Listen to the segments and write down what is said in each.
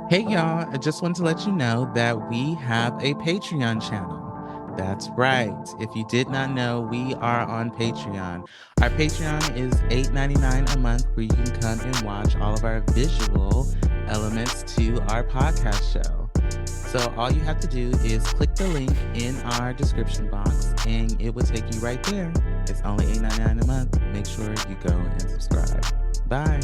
Hey y'all, I just wanted to let you know that we have a Patreon channel. That's right. If you did not know, we are on Patreon. Our Patreon is $8.99 a month where you can come and watch all of our visual elements to our podcast show. So all you have to do is click the link in our description box and it will take you right there. It's only $8.99 a month. Make sure you go and subscribe. Bye.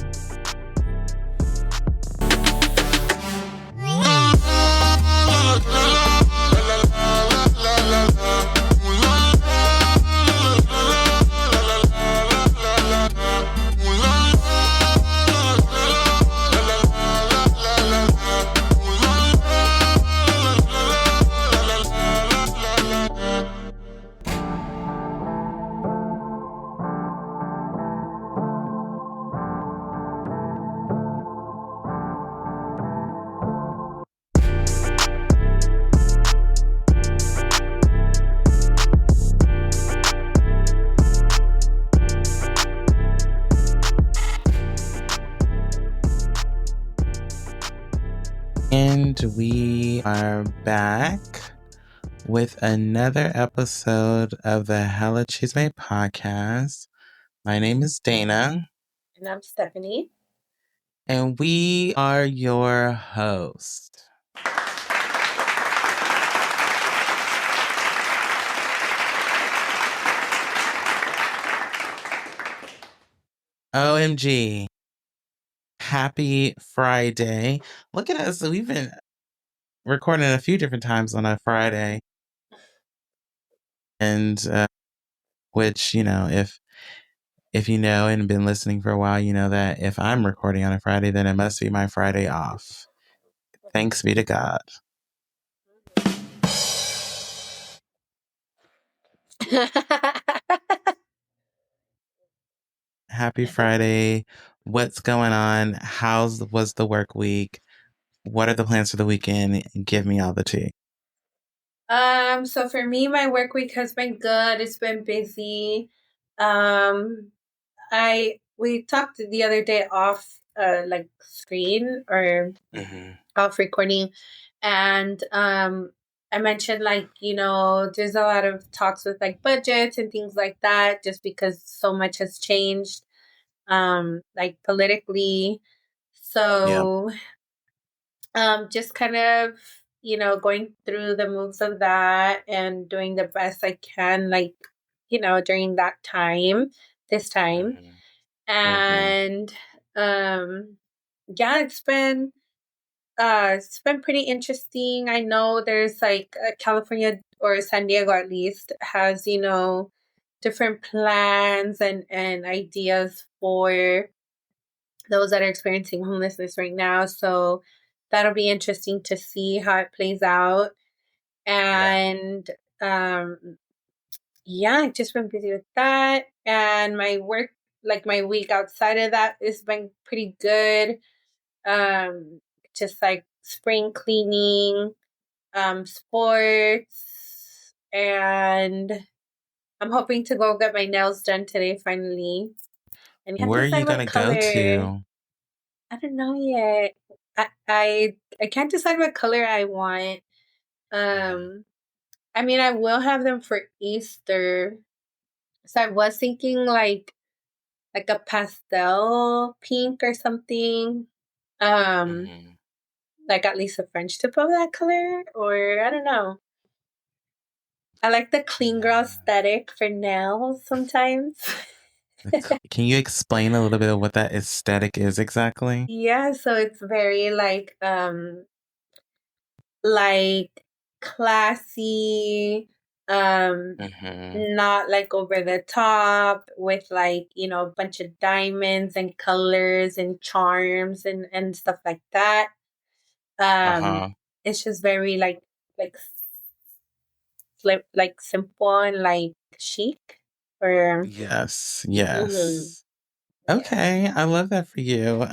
And we are back with another episode of the Hella Chisme Podcast. My name is Dana. And I'm Stephanie. And we are your host. OMG. Happy Friday. Look at us. We've been recording a few different times on a Friday. And which, you know, if you know and been listening for a while, you know that if I'm recording on a Friday, then it must be my Friday off. Thanks be to God. Happy Friday. What's going on? Was the work week? What are the plans for the weekend? Give me all the tea. So for me, my work week has been good. It's been busy. We talked the other day off like screen or off recording, and I mentioned like, you know, there's a lot of talks with like budgets and things like that just because so much has changed like politically. So just kind of, you know, going through the moves of that and doing the best I can, like, you know, during that time, this time. And yeah, it's been pretty interesting. I know there's like California or San Diego at least has, you know, different plans and ideas for those that are experiencing homelessness right now. So that'll be interesting to see how it plays out. And yeah, I've just been busy with that. And my work, like my week outside of that, has been pretty good. Just like spring cleaning, sports, and I'm hoping to go get my nails done today finally. And you have to Where are you decide going what to go color. to? I don't know yet. I can't decide what color I want. I mean, I will have them for Easter. So I was thinking like a pastel pink or something. Like at least a French tip of that color, or I don't know. I like the clean girl aesthetic for nails sometimes. Can you explain a little bit of what that aesthetic is exactly? Yeah, so it's very like classy, not like over the top with like, you know, a bunch of diamonds and colors and charms and stuff like that. It's just very like like simple and like chic or Yes. Yeah. Okay, I love that for you.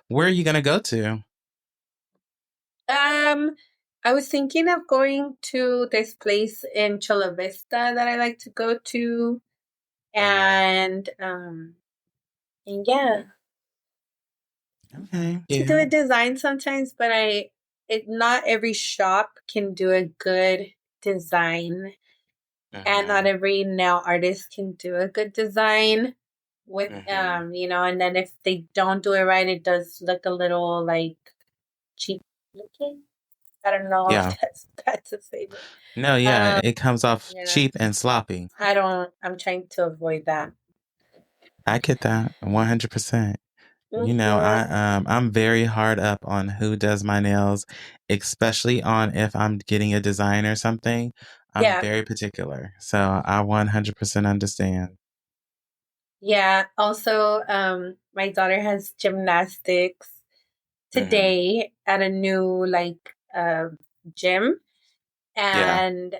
Where are you gonna go to? I was thinking of going to this place in Chula Vista that I like to go to, and yeah. Okay. To do a design sometimes, but not every shop can do a good design, and not every nail artist can do a good design with and then if they don't do it right, it does look a little like cheap looking. I don't know if Yeah. that's bad to say, but No, yeah, it comes off you know, cheap and sloppy. I'm trying to avoid that. I get that 100%. You know, Mm-hmm. I'm very hard up on who does my nails, especially on if I'm getting a design or something. I'm Yeah. very particular. So I 100% understand. Yeah. Also, my daughter has gymnastics today at a new gym, Yeah. and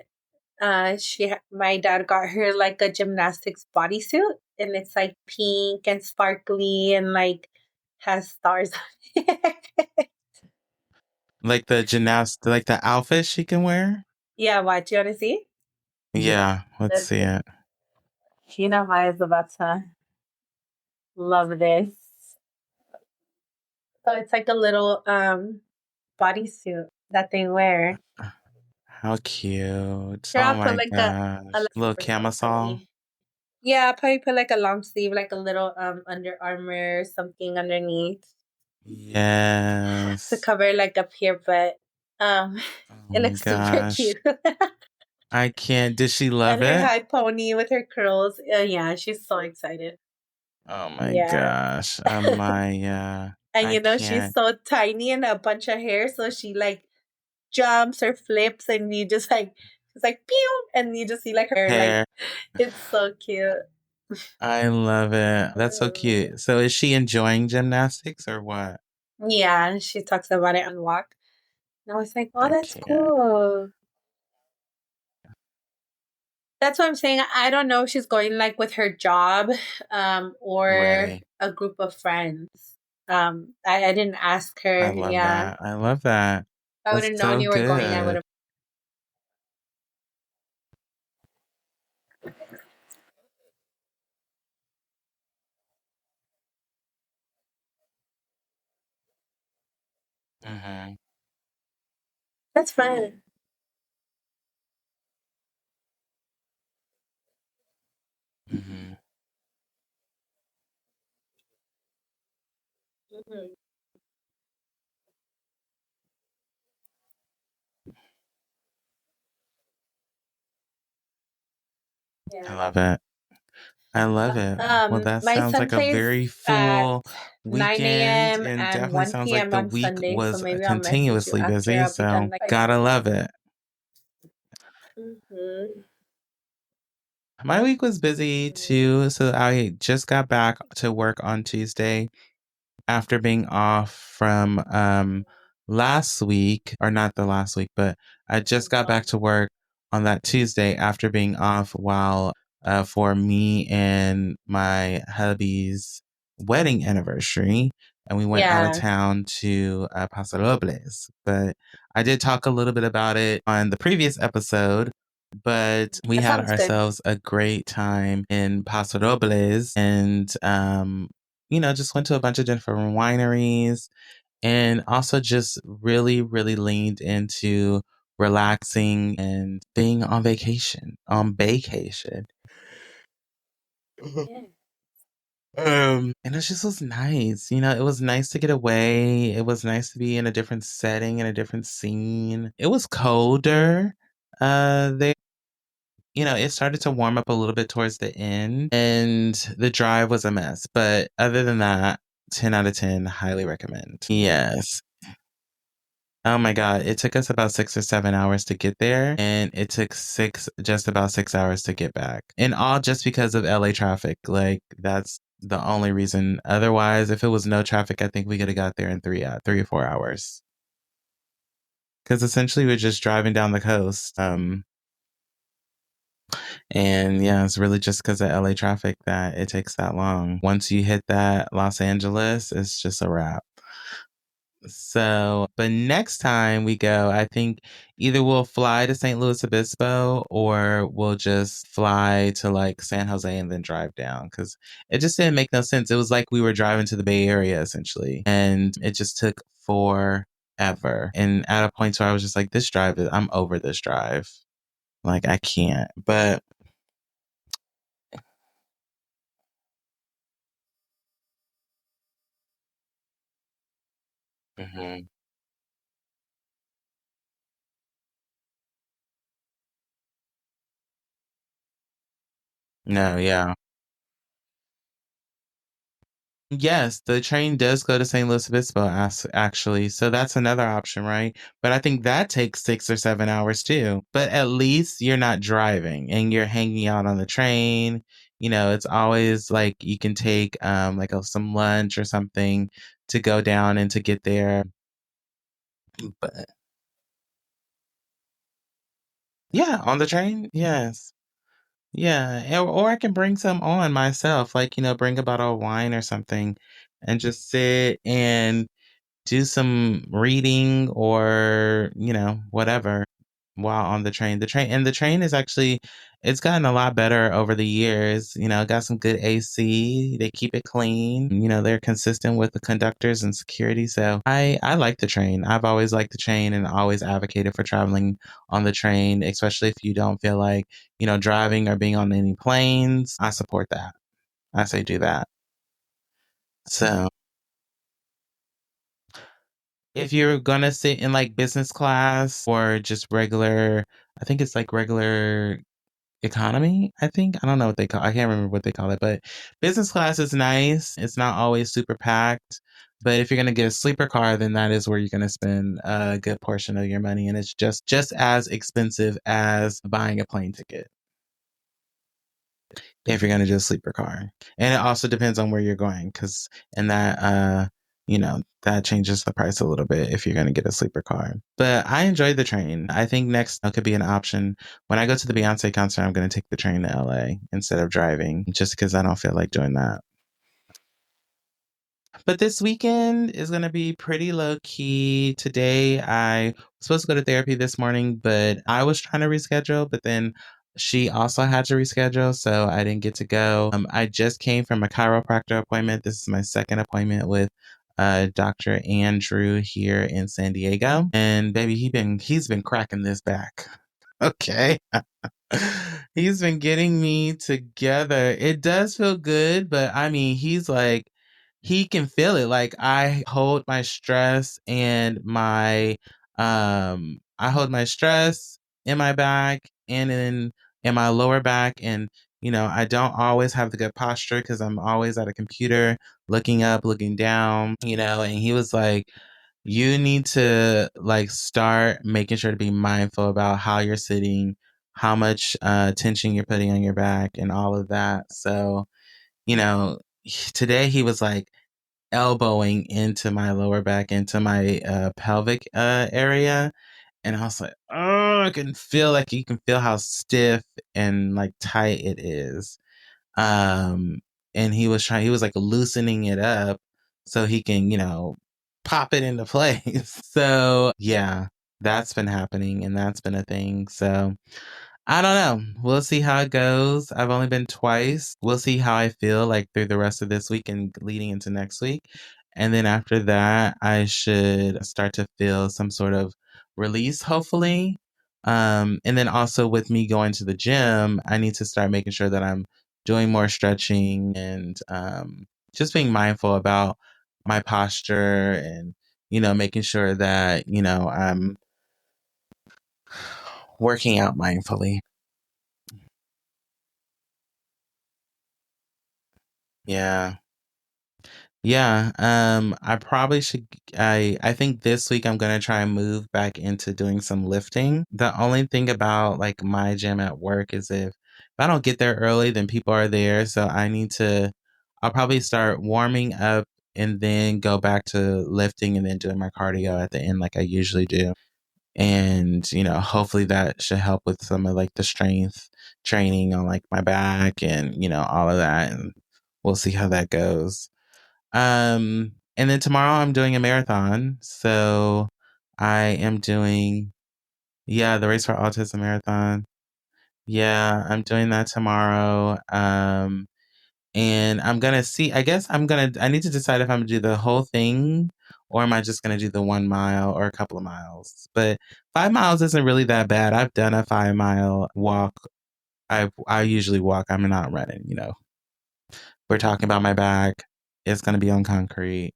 my dad got her like a gymnastics bodysuit, and it's like pink and sparkly and like has stars on it. Like like the outfit she can wear? Yeah, what, you want to see? Yeah, let's Let's see see. it. Sheena Maya is about to love this. So it's like a little bodysuit that they wear. How cute. Sure, Oh I'll put my like a gosh. Little camisole. yeah, I'll probably put like a long sleeve, like a little Under Armour something underneath to Yes. cover like up here, but um Oh it my looks super gosh. cute. I can't. Did she love And her it? high pony with her curls. Yeah, she's so excited. Oh my Yeah. gosh. My And I she's can't. so tiny and a bunch of hair, so she like jumps or flips, and you just like it's like pew, and you just see like her hair, like Hair. it's so cute. I love it. That's so cute. So is she enjoying gymnastics or what? Yeah, she talks about it on walk. And I was like, oh, I that's can't. cool. That's what I'm saying. I don't know if she's going like with her job, or Ready. a group of friends. I didn't ask I her. love Yeah. that. I love that. If I would That's have known so you were going, I would good. have. Mm-hmm. That's fun. Mm-hmm. Mhm. I Yeah. love it. I love it. Well, that My sounds son like a plays very at full 9 weekend a.m. and and definitely 1 sounds like p.m. the on week Sunday. So was maybe I'll message you continuously after. busy. I'll be done So like gotta love it. hmm My week was busy too. So I just got back to work on Tuesday after being off from last week, or not the last week, but I just got back to work on that Tuesday after being off while for me and my hubby's wedding anniversary. And we went out of Yeah. town to Paso Robles. But I did talk a little bit about it on the previous episode. But we That had sounds good. ourselves a great time in Paso Robles, and just went to a bunch of different wineries, and also just really, really leaned into relaxing and being on vacation. On vacation. Yeah. And it just was nice. It was nice to get away. It was nice to be in a different setting, in a different scene. It was colder. They it started to warm up a little bit towards the end, and the drive was a mess. But other than that, 10 out of 10, highly recommend. Yes. Oh my God. It took us about 6 or 7 hours to get there, and it took just about 6 hours to get back. And all just because of LA traffic. Like, that's the only reason. Otherwise, if it was no traffic, I think we could have got there in 3 or 4 hours. Because essentially we're just driving down the coast. And yeah, it's really just because of LA traffic that it takes that long. Once you hit that Los Angeles, it's just a wrap. So, but next time we go, I think either we'll fly to St. Louis Obispo or we'll just fly to like San Jose and then drive down because it just didn't make no sense. It was like we were driving to the Bay Area essentially, and it just took forever. And at a point where I was just like, I'm over this drive. Like, I can't. But mhm. No, yeah. Yes, the train does go to St. Louis Obispo, actually. So that's another option, right? But I think that takes 6 or 7 hours too. But at least you're not driving and you're hanging out on the train. It's always like you can take like some lunch or something to go down and to get there. But yeah, on the train, yes. Yeah, or I can bring some on myself, like, bring a bottle of wine or something and just sit and do some reading or, whatever while on the train. The train is actually it's gotten a lot better over the years. Got some good AC. They keep it clean. They're consistent with the conductors and security. So I like the train. I've always liked the train and always advocated for traveling on the train, especially if you don't feel like, driving or being on any planes. I support that. I say do that. So if you're gonna sit in like business class or just regular, I think it's like regular economy. I don't know what they call. I can't remember what they call it, but business class is nice. It's not always super packed. But if you're gonna get a sleeper car, then that is where you're gonna spend a good portion of your money, and it's just as expensive as buying a plane ticket if you're going to do a sleeper car. And it also depends on where you're going because and that changes the price a little bit if you're going to get a sleeper car. But I enjoyed the train. I think next could be an option. When I go to the Beyonce concert, I'm going to take the train to LA instead of driving just because I don't feel like doing that. But this weekend is going to be pretty low key. Today, I was supposed to go to therapy this morning, but I was trying to reschedule, but then she also had to reschedule, so I didn't get to go. I just came from a chiropractor appointment. This is my second appointment with Dr. Andrew here in San Diego. And baby, he's been cracking this back. Okay. He's been getting me together. It does feel good, but I mean, he's like, he can feel it. Like I hold my stress I hold my stress in my back and in my lower back. And, I don't always have the good posture because I'm always at a computer looking up, looking down, and he was like, you need to like start making sure to be mindful about how you're sitting, how much tension you're putting on your back and all of that. So, today he was like elbowing into my lower back, into my pelvic area. And I was like, oh, I can feel like you can feel how stiff and like tight it is. Um, and he was like loosening it up so he can, pop it into place. So yeah, that's been happening and that's been a thing. So I don't know. We'll see how it goes. I've only been twice. We'll see how I feel like through the rest of this week and leading into next week. And then after that, I should start to feel some sort of release, hopefully. And then also with me going to the gym, I need to start making sure that I'm doing more stretching and just being mindful about my posture and, making sure that, I'm working out mindfully. Yeah. Yeah, I probably should. I think this week I'm gonna try and move back into doing some lifting. The only thing about like my gym at work is if I don't get there early, then people are there. So I need to. I'll probably start warming up and then go back to lifting and then doing my cardio at the end like I usually do. And hopefully that should help with some of like the strength training on like my back and all of that. And we'll see how that goes. And then tomorrow I'm doing a marathon. So I am doing, yeah, the Race for Autism Marathon. Yeah, I'm doing that tomorrow. And I'm gonna see. I need to decide if I'm gonna do the whole thing or am I just gonna do the 1 mile or a couple of miles. But 5 miles isn't really that bad. I've done a 5 mile walk. I usually walk. I'm not running. We're talking about my back. It's gonna be on concrete.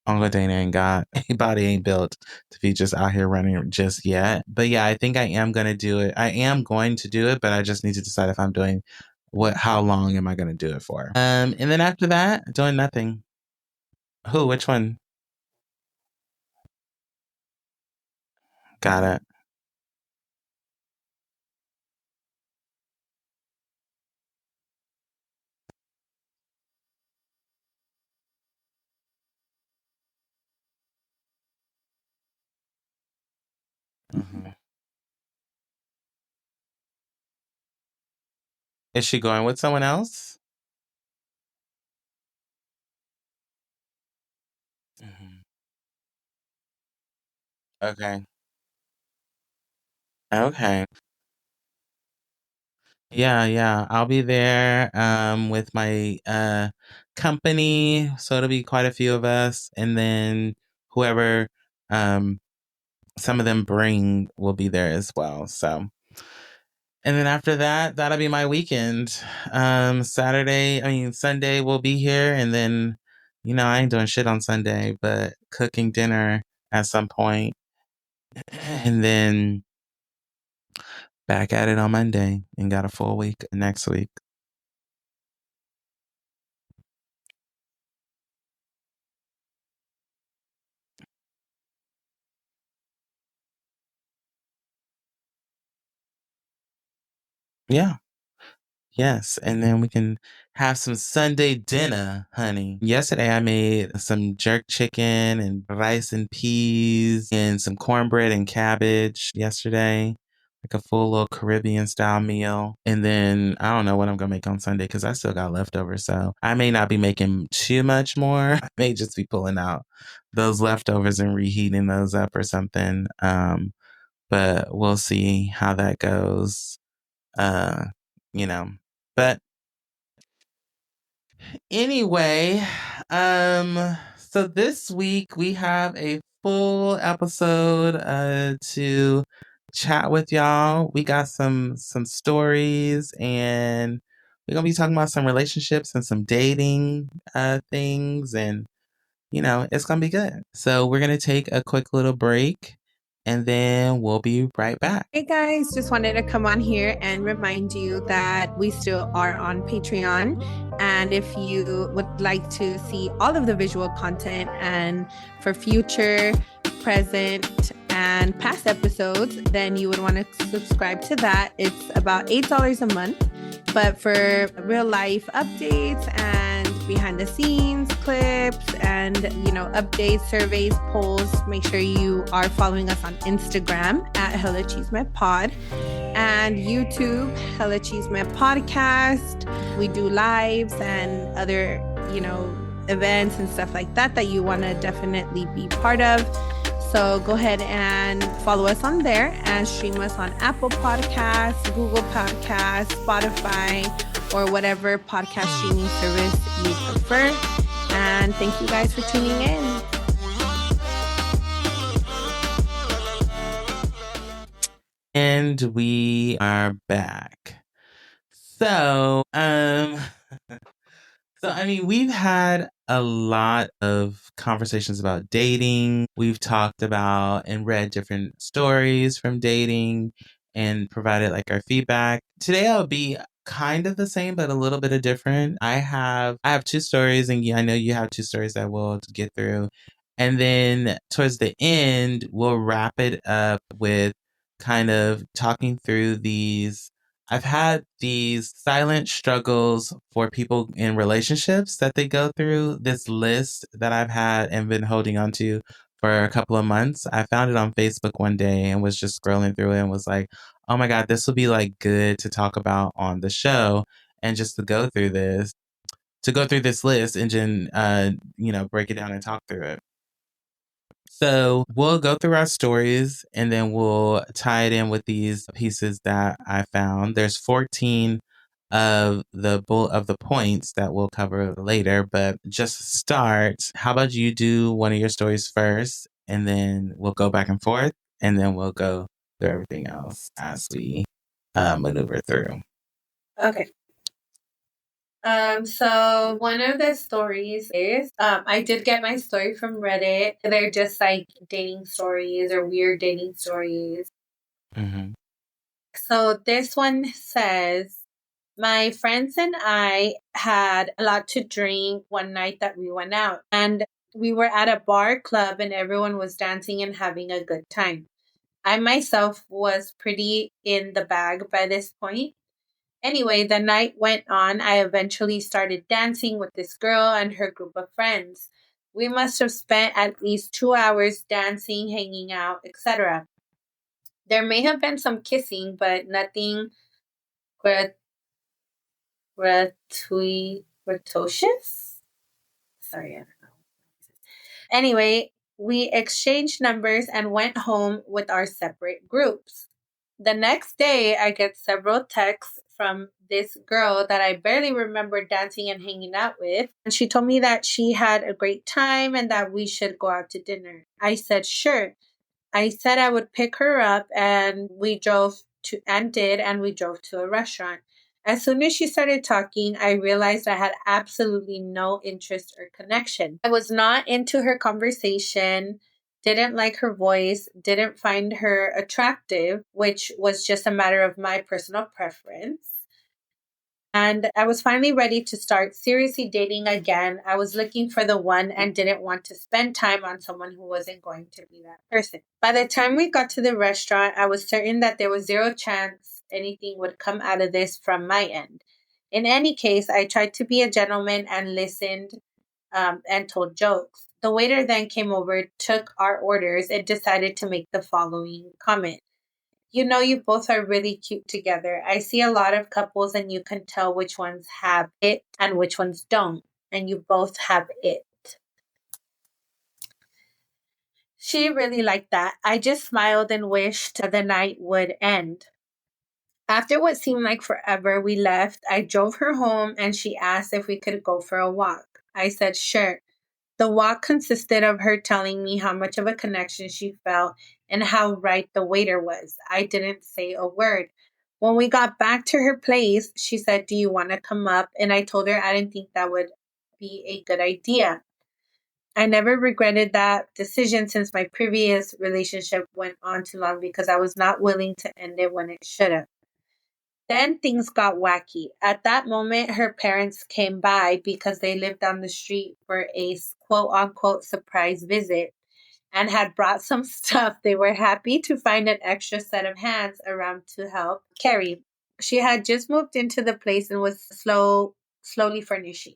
Uncle Dana ain't got body ain't built to be just out here running just yet. But yeah, I think I am gonna do it. I am going to do it, but I just need to decide if I'm doing how long am I gonna do it for? And then after that, doing nothing. Who? Which one? Got it. Mhm. Is she going with someone else? Mhm. Okay. Okay. Yeah, yeah. I'll be there with my company. So it'll be quite a few of us. And then whoever um some of them bring will be there as well. So and then after that, that'll be my weekend. Sunday we'll be here and then I ain't doing shit on Sunday, but cooking dinner at some point. And then back at it on Monday and got a full week next week. Yeah. Yes, and then we can have some Sunday dinner, honey. Yesterday I made some jerk chicken and rice and peas and some cornbread and cabbage yesterday. Like a full little Caribbean style meal. And then I don't know what I'm gonna make on Sunday because I still got leftovers. So I may not be making too much more. I may just be pulling out those leftovers and reheating those up or something. But we'll see how that goes. Uh, you know. But anyway, so this week we have a full episode to chat with y'all. We got some stories and we're gonna be talking about some relationships and some dating things and it's gonna be good. So we're gonna take a quick little break and then we'll be right back. Hey guys, just wanted to come on here and remind you that we still are on Patreon. And if you would like to see all of the visual content and for future, present, and past episodes, then you would want to subscribe to that. It's about $8 a month. But for real life updates and behind the scenes clips and updates, surveys, polls, make sure you are following us on Instagram at Hella Chisme Pod and YouTube Hella Chisme Podcast. We do lives and other events and stuff like that you want to definitely be part of. So go ahead and follow us on there and stream us on Apple Podcasts, Google Podcasts, Spotify, or whatever podcast streaming service you prefer. And thank you guys for tuning in. And we are back. So, we've had a lot of conversations about dating. We've talked about and read different stories from dating and provided like our feedback. Today I'll be kind of the same, but a little bit of different. I have 2 stories and I know you have 2 stories that we'll get through. And then towards the end, we'll wrap it up with kind of talking through these. I've had these silent struggles for people in relationships that they go through. This list that I've had and been holding on to for a couple of months. I found it on Facebook one day and was just scrolling through it and was like, oh my God, this would be like good to talk about on the show and just to go through this. to go through this list and then, break it down and talk through it. So we'll go through our stories and then we'll tie it in with these pieces that I found. There's 14 of the points that we'll cover later, but just to start, how about you do one of your stories first and then we'll go back and forth and then we'll go through everything else as we maneuver through. Okay. So one of the stories is, I did get my story from Reddit. They're just like dating stories or weird dating stories. Mm-hmm. So this one says, my friends and I had a lot to drink one night that we went out, and we were at a bar club and everyone was dancing and having a good time. I myself was pretty in the bag by this point. Anyway, the night went on. I eventually started dancing with this girl and her group of friends. We must have spent at least 2 hours dancing, hanging out, etc. There may have been some kissing, but nothing gratuitous. Sorry, I don't know. Anyway, we exchanged numbers and went home with our separate groups. The next day, I get several texts from this girl that I barely remember dancing and hanging out with. And she told me that she had a great time and that we should go out to dinner. I said, sure. I said I would pick her up and we drove to a restaurant. As soon as she started talking, I realized I had absolutely no interest or connection. I was not into her conversation, didn't like her voice, didn't find her attractive, which was just a matter of my personal preference. And I was finally ready to start seriously dating again. I was looking for the one and didn't want to spend time on someone who wasn't going to be that person. By the time we got to the restaurant, I was certain that there was zero chance anything would come out of this from my end. In any case, I tried to be a gentleman and listened and told jokes. The waiter then came over, took our orders, and decided to make the following comment. You know, you both are really cute together. I see a lot of couples and you can tell which ones have it and which ones don't. And you both have it. She really liked that. I just smiled and wished the night would end. After what seemed like forever, we left. I drove her home and she asked if we could go for a walk. I said, sure. The walk consisted of her telling me how much of a connection she felt and how right the waiter was. I didn't say a word. When we got back to her place, she said, do you want to come up? And I told her I didn't think that would be a good idea. I never regretted that decision since my previous relationship went on too long because I was not willing to end it when it should have. Then things got wacky. At that moment, her parents came by because they lived down the street for a quote unquote surprise visit and had brought some stuff. They were happy to find an extra set of hands around to help carry. She had just moved into the place and was slowly furnishing.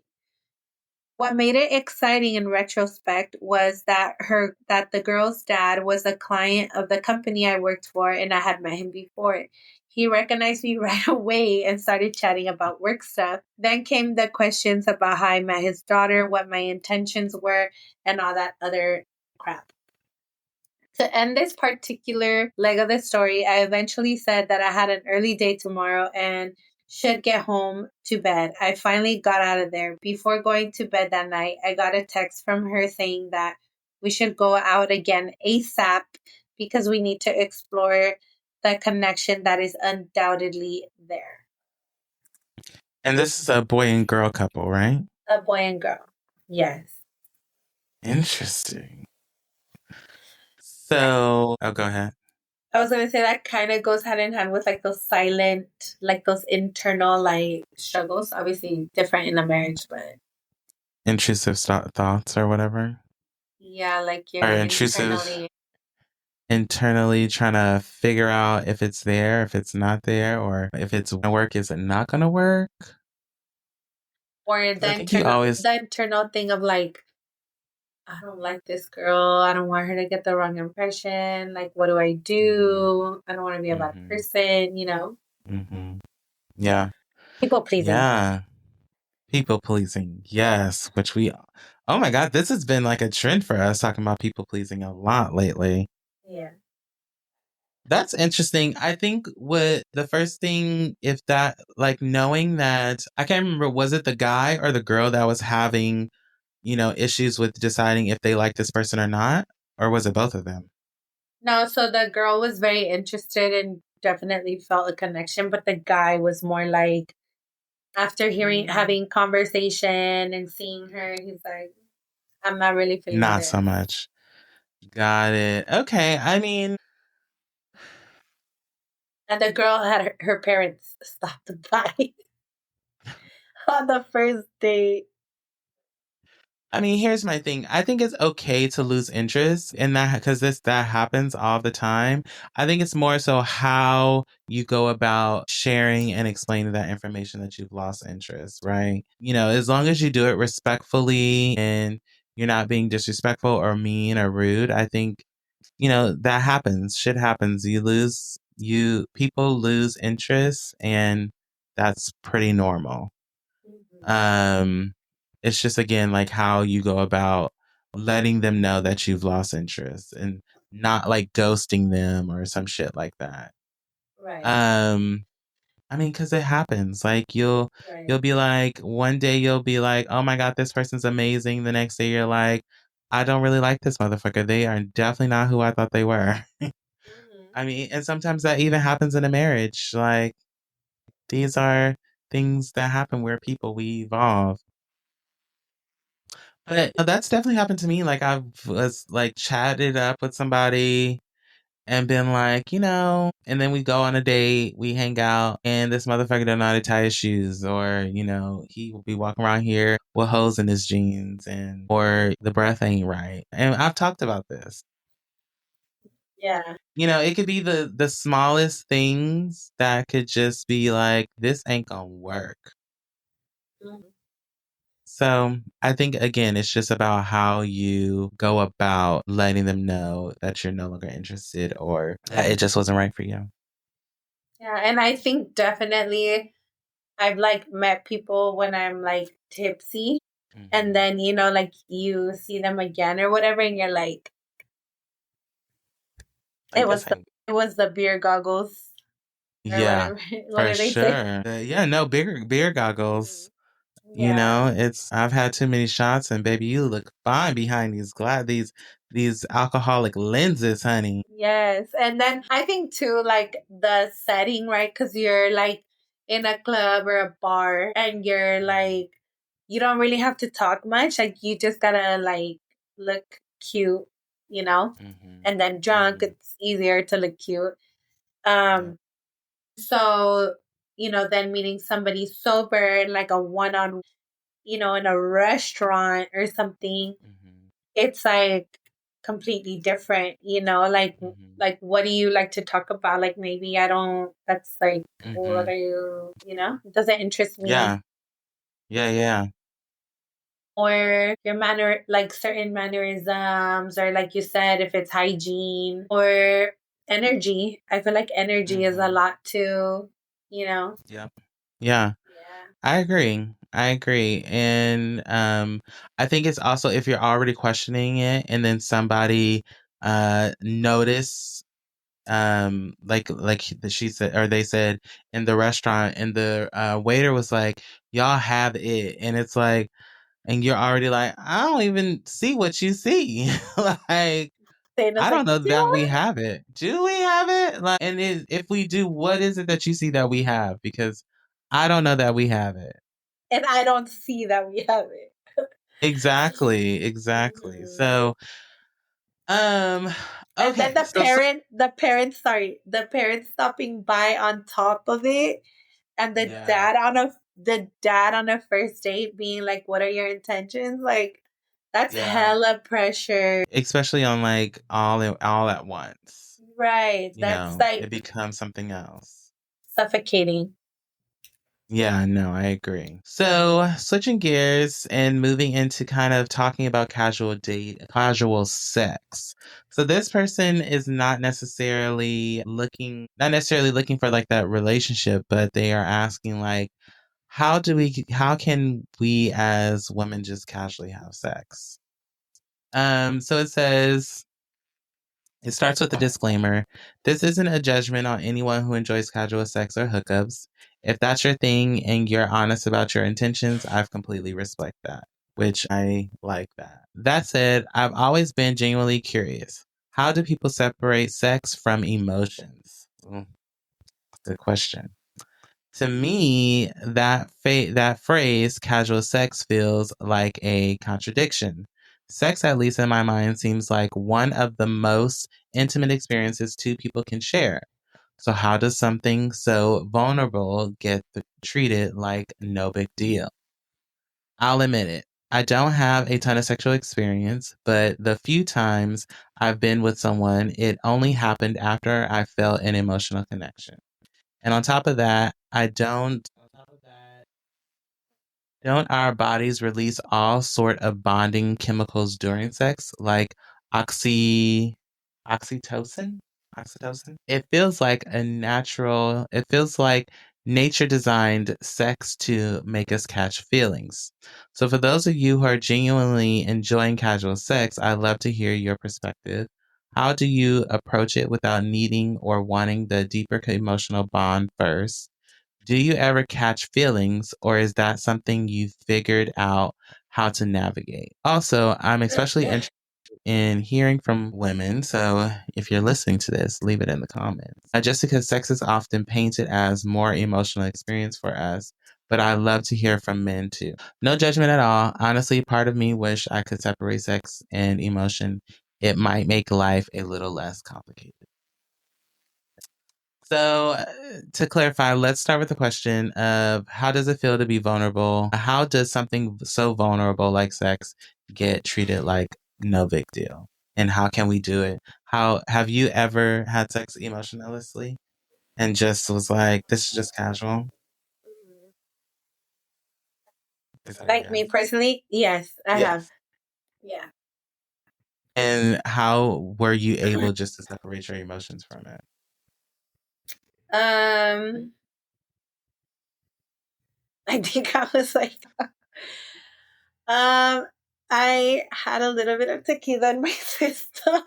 What made it exciting in retrospect was that the girl's dad was a client of the company I worked for and I had met him before. He recognized me right away and started chatting about work stuff. Then came the questions about how I met his daughter, what my intentions were, and all that other crap. To end this particular leg of the story, I eventually said that I had an early day tomorrow and should get home to bed. I finally got out of there. Before going to bed that night, I got a text from her saying that we should go out again ASAP because we need to explore the connection that is undoubtedly there. And this is a boy and girl couple, right? A boy and girl. Yes. Interesting. So, go ahead. I was going to say that kind of goes hand in hand with like those silent, like those internal like struggles. Obviously different in a marriage, but Intrusive thoughts or whatever. yeah, like you're Or internally trying to figure out if it's there, if it's not there, or if it's going to work, is it not going to work? Or the internal thing of like, I don't like this girl. I don't want her to get the wrong impression. Like, what do I do? I don't want to be a bad person, you know? Mm-hmm. Yeah. People pleasing. Yeah. People pleasing, yes, which we, oh my God, this has been like a trend for us talking about people pleasing a lot lately. Yeah. That's interesting. I think what the first thing, if that, like knowing that, I can't remember, was it the guy or the girl that was having, issues with deciding if they like this person or not? Or was it both of them? No, so the girl was very interested and definitely felt a connection, but the guy was more like after having conversation and seeing her, he's like, I'm not really feeling Not this. so much. Got it. Okay. I mean, And the girl had her parents stopped by on the first date. here's my thing. I think it's okay to lose interest in that because that happens all the time. I think it's more so how you go about sharing and explaining that information that you've lost interest, right? As long as you do it respectfully and you're not being disrespectful or mean or rude, I think, that happens. Shit happens. People lose interest and that's pretty normal. Mhm. Um, it's just again like how you go about letting them know that you've lost interest and not like ghosting them or some shit like that. Right, Um, because it happens. Like right. you'll be like one day you'll be like, oh my God, this person's amazing. The next day you're like, I don't really like this motherfucker. They are definitely not who I thought they were. Hmm. And sometimes that even happens in a marriage. Like these are things that happen where we evolve. But that's definitely happened to me. Like I was like chatted up with somebody and been like, and then we go on a date, we hang out, and this motherfucker don't know how to tie his shoes, or he will be walking around here with holes in his jeans, and or the breath ain't right. And I've talked about this. Yeah. It could be the smallest things that could just be like, this ain't gonna work. Mhm. So I think again, it's just about how you go about letting them know that you're no longer interested or that it just wasn't right for you. Yeah. And I think definitely I've like met people when I'm like tipsy and Hmm. then, like you see them again or whatever and you're like, Like it this was the ain't. it was the beer goggles or Yeah, whatever. What for do they say? sure. Yeah, no bigger beer goggles. Yeah. It's I've had too many shots, and baby, you look fine behind these alcoholic lenses, honey. Yes. And then I think too, like the setting, right? Because you're like in a club or a bar and you're like, you don't really have to talk much. Like you just gotta like look cute, you know? Hmm. And then drunk, Hmm. it's easier to look cute. Yeah. Um, so, then meeting somebody sober, like a one on, in a restaurant or something, Hmm. it's like completely different, Hmm. like what do you like to talk about? Like maybe I don't that's like what Hmm. are you, it doesn't interest me. Yeah. Yeah. Yeah. Or your manner like certain mannerisms or like you said, if it's hygiene or energy. I feel like energy is a Hmm. lot too, you know? Yeah. Yeah. Yeah. I agree. I agree. And I think it's also if you're already questioning it and then somebody notice she said or they said in the restaurant and the waiter was like, y'all have it, and it's like, and you're already like, I don't even see what you see. Like Dana's I don't like, know do that we I? have it. Do we have it? If we do, what is it that you see that we have? Because I don't know that we have it. And I don't see that we have it. Exactly, exactly. Mhm. So, um, And then okay, so the parent stopping by on top of it, and yeah, the dad on a first date being like, "What are your intentions?" Like, that's yeah, hella pressure, especially on like all at once. right? That's It like becomes something else. suffocating. Yeah, no, I agree. So, switching gears and moving into kind of talking about casual sex. So, this person is not necessarily looking for like that relationship, but they are asking like, how can we as women just casually have sex? So it starts with a disclaimer. This isn't a judgment on anyone who enjoys casual sex or hookups. If that's your thing and you're honest about your intentions, I completely respect that, which I like that. That said, I've always been genuinely curious. How do people separate sex from emotions? Good question. To me, that phrase "casual sex" feels like a contradiction. Sex, at least in my mind, seems like one of the most intimate experiences two people can share. So how does something so vulnerable get treated like no big deal? I'll admit it. I don't have a ton of sexual experience, but the few times I've been with someone, it only happened after I felt an emotional connection. And on top of that, don't our bodies release all sort of bonding chemicals during sex, like oxy oxytocin? Oxytocin? It feels like nature designed sex to make us catch feelings. So for those of you who are genuinely enjoying casual sex, I'd love to hear your perspective. How do you approach it without needing or wanting the deeper emotional bond first? Do you ever catch feelings, or is that something you've figured out how to navigate? Also, I'm especially interested in hearing from women, so if you're listening to this, leave it in the comments. Just because sex is often painted as more emotional experience for us, but I love to hear from men too. No judgment at all. Honestly, part of me wish I could separate sex and emotion. It might make life a little less complicated. So, to clarify, let's start with the question of how does it feel to be vulnerable? How does something so vulnerable like sex get treated like no big deal? And how can we do it? How have you ever had sex emotionlessly and just was like, this is just casual? Is that a Like me yes? personally, yes, I have. Yes. Yeah. And how were you able just to separate your emotions from it? Um, I think I was like, um, I had a little bit of tequila in my system.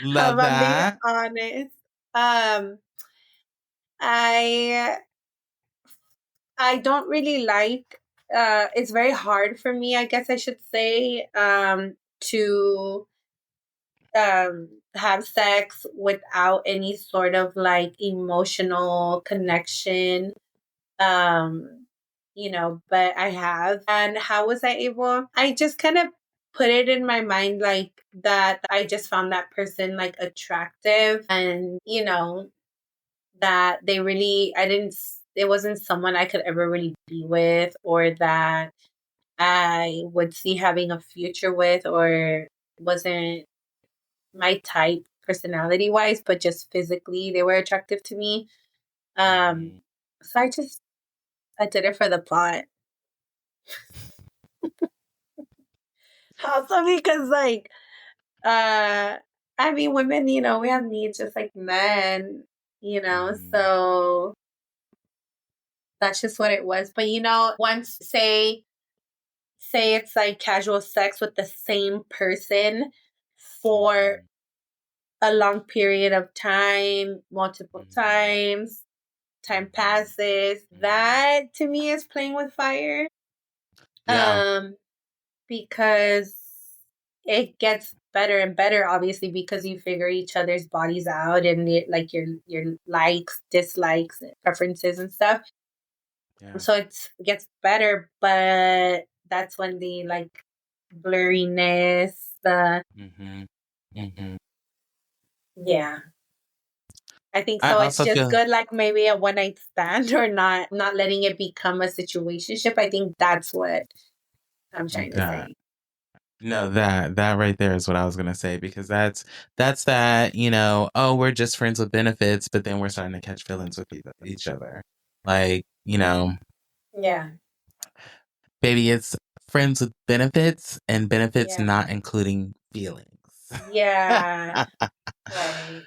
Love If I'm being that. honest. Um, I I don't really like. It's very hard for me, I guess I should say, to have sex without any sort of like emotional connection. Um, but I have. And how was I able? I just kind of put it in my mind like that I just found that person like attractive, and that they really, I didn't, it wasn't someone I could ever really be with, or that I would see having a future with, or wasn't my type personality wise, but just physically they were attractive to me. Um, Mhm. so I did it for the plot. Also because like uh I mean women, we have needs just like men, Mhm. so that's just what it was. But once say it's like casual sex with the same person for Mhm. a long period of time, multiple Mhm. times, time Mhm. passes. Mhm. That to me is playing with fire. Yeah. Um, because it gets better and better, obviously, because you figure each other's bodies out, and like your likes, dislikes, preferences, and stuff. Yeah. So it gets better, but that's when the like blurriness, the Mhm. Mhm. yeah. I think I so. It's also just feel good, like maybe a one night stand, or not letting it become a situationship. I think that's what I'm trying to that. say. No, that right there is what I was gonna say because that's that, oh, we're just friends with benefits, but then we're starting to catch feelings with each other. Like, Yeah, baby, it's friends with benefits and benefits yeah, not including feelings. yeah. Right.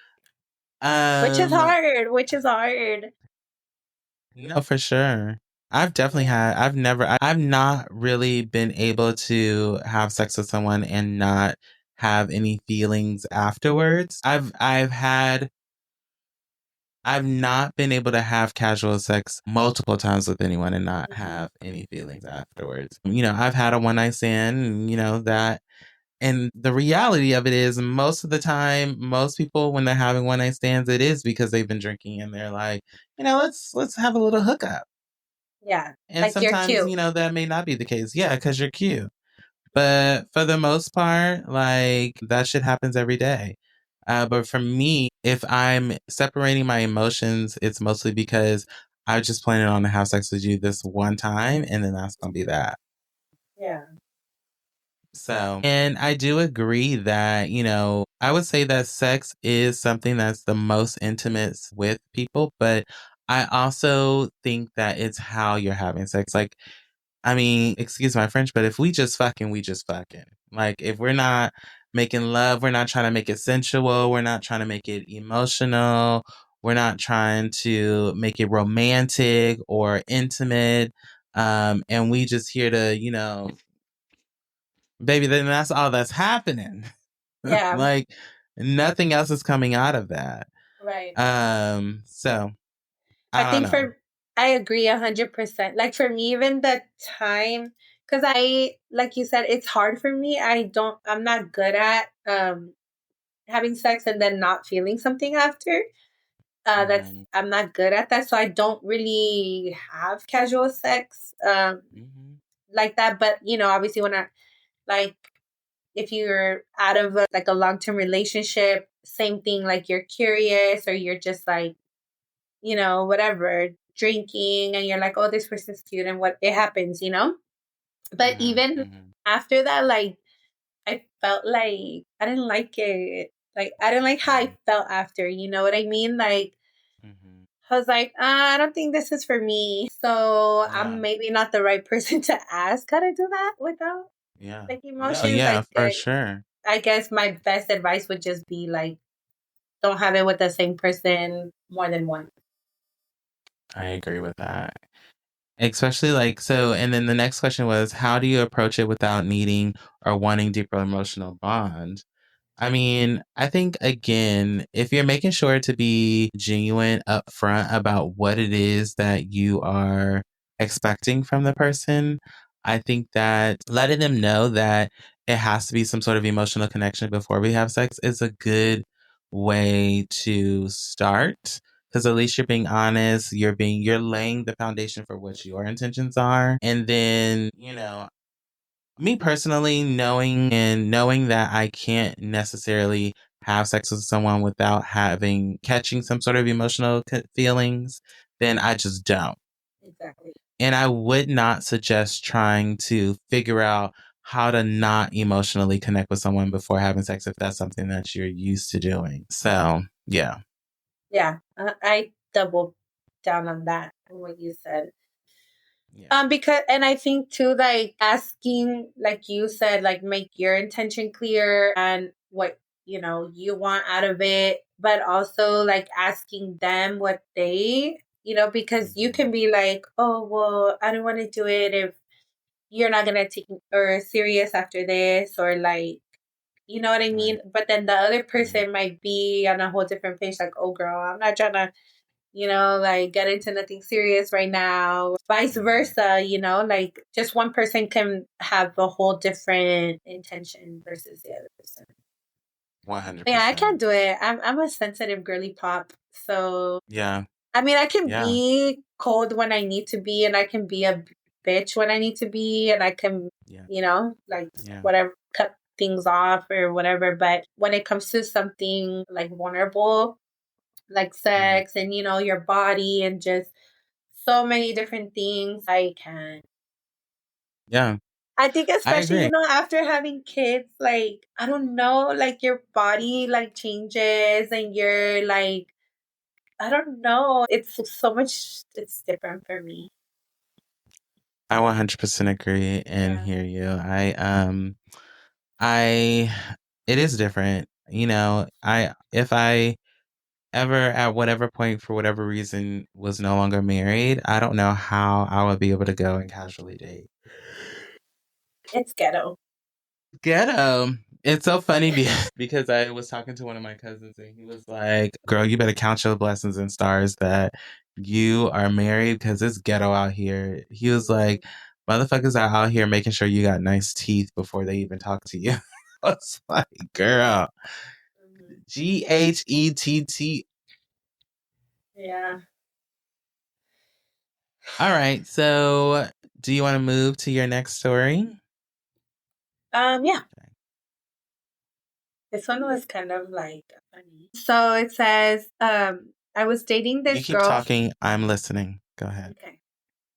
Which is Um, hard. Which is hard. no, for sure. I've not really been able to have sex with someone and not have any feelings afterwards. I've not been able to have casual sex multiple times with anyone and not Mhm. have any feelings afterwards. I've had a one night stand, and, that. And the reality of it is, most of the time, most people, when they're having one night stands, it is because they've been drinking and they're like, let's have a little hookup. Yeah. And Like you're sometimes, cute. that may not be the case. Yeah, because you're cute. But for the most part, like, that shit happens every day. But for me, if I'm separating my emotions, it's mostly because I just planning on to have sex with you this one time, and then that's gonna be that. Yeah. So, and I do agree that, I would say that sex is something that's the most intimate with people, but I also think that it's how you're having sex. Like, I mean, excuse my French, but if we just fucking, we just fucking. Like, if we're not making love, we're not trying to make it sensual, we're not trying to make it emotional, we're not trying to make it romantic or intimate. And we just here to, baby, then that's all that's happening. Yeah. Like, nothing else is coming out of that. Right. So I I don't think know. I agree 100%. Like for me, even the time, because like you said, it's hard for me. I'm not good at having sex and then not feeling something after. Mm-hmm. I'm not good at that. So I don't really have casual sex Mm-hmm. like that. But, obviously when like, if you're out of like a long term relationship, same thing, like you're curious or you're just like, whatever, drinking and you're like, oh, this person's cute and what it happens. But Mm-hmm. even Mm-hmm. after that, like, I felt like I didn't like it. Like, I didn't like how I felt after, you know what I mean? Like, Mm-hmm. I was like, I don't think this is for me. So Yeah. I'm maybe not the right person to ask how to do that without Yeah. like No, emotions. yeah, Like, for sure. I guess my best advice would just be like, don't have it with the same person more than once. I agree with that. Especially like so, and then the next question was, how do you approach it without needing or wanting deeper emotional bond? I mean, I think again, if you're making sure to be genuine upfront about what it is that you are expecting from the person, I think that letting them know that it has to be some sort of emotional connection before we have sex is a good way to start. Because at least you're being honest, you're laying the foundation for what your intentions are. And then, me personally, knowing that I can't necessarily have sex with someone without catching some sort of emotional feelings, then I just don't. Exactly. And I would not suggest trying to figure out how to not emotionally connect with someone before having sex if that's something that you're used to doing. So, yeah. Yeah, I double down on that on what you said. Yeah. Because and I think too, like asking, like you said, like make your intention clear and what you want out of it, but also like asking them what because you Mm-hmm. can be like, oh well, I don't want to do it if you're not gonna take or serious after this, or like you know what I mean. Right. But then the other Mm-hmm. person might be on a whole different page, like, oh girl, I'm not trying to like get into nothing serious right now. Vice Mm-hmm. versa, like just one person can have a whole different intention versus the other person. Yeah, I 100%. can't do it. I'm a sensitive girly pop. So Yeah. I mean I can Yeah. be cold when I need to be and I can be a bitch when I need to be and I can, Yeah. like Yeah. whatever cut things off or whatever. But when it comes to something like vulnerable, like Mm-hmm. sex and your body and just so many different things I can. Yeah. I think I especially agree. after having kids, like I don't know, like your body like changes and you're like I don't know, it's so much, it's different for me. I 100% agree and Yeah. hear you. I it is different. I if I ever at whatever point, for whatever reason, was no longer married, I don't know how I would be able to go and casually date. It's ghetto. Ghetto. It's so funny because I was talking to one of my cousins and he was like, girl, you better count your blessings and stars that you are married because it's ghetto out here. He was like, motherfuckers are out here making sure you got nice teeth before they even talk to you. I was like, girl, GHETT. Yeah. All right. So, do you want to move to your next story? Yeah. This one was kind of like funny. So it says, I was dating You this keep girl. talking. I'm listening. Go ahead. Okay.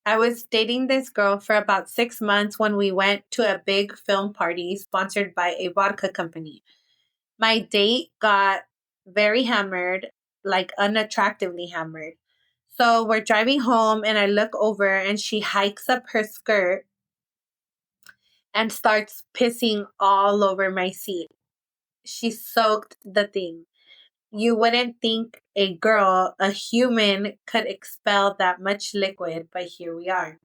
I was dating this girl for about 6 months when we went to a big film party sponsored by a vodka company. My date got very hammered, like unattractively hammered. So we're driving home and I look over and she hikes up her skirt and starts pissing all over my seat. She soaked the thing. You wouldn't think a human, could expel that much liquid, but here we are.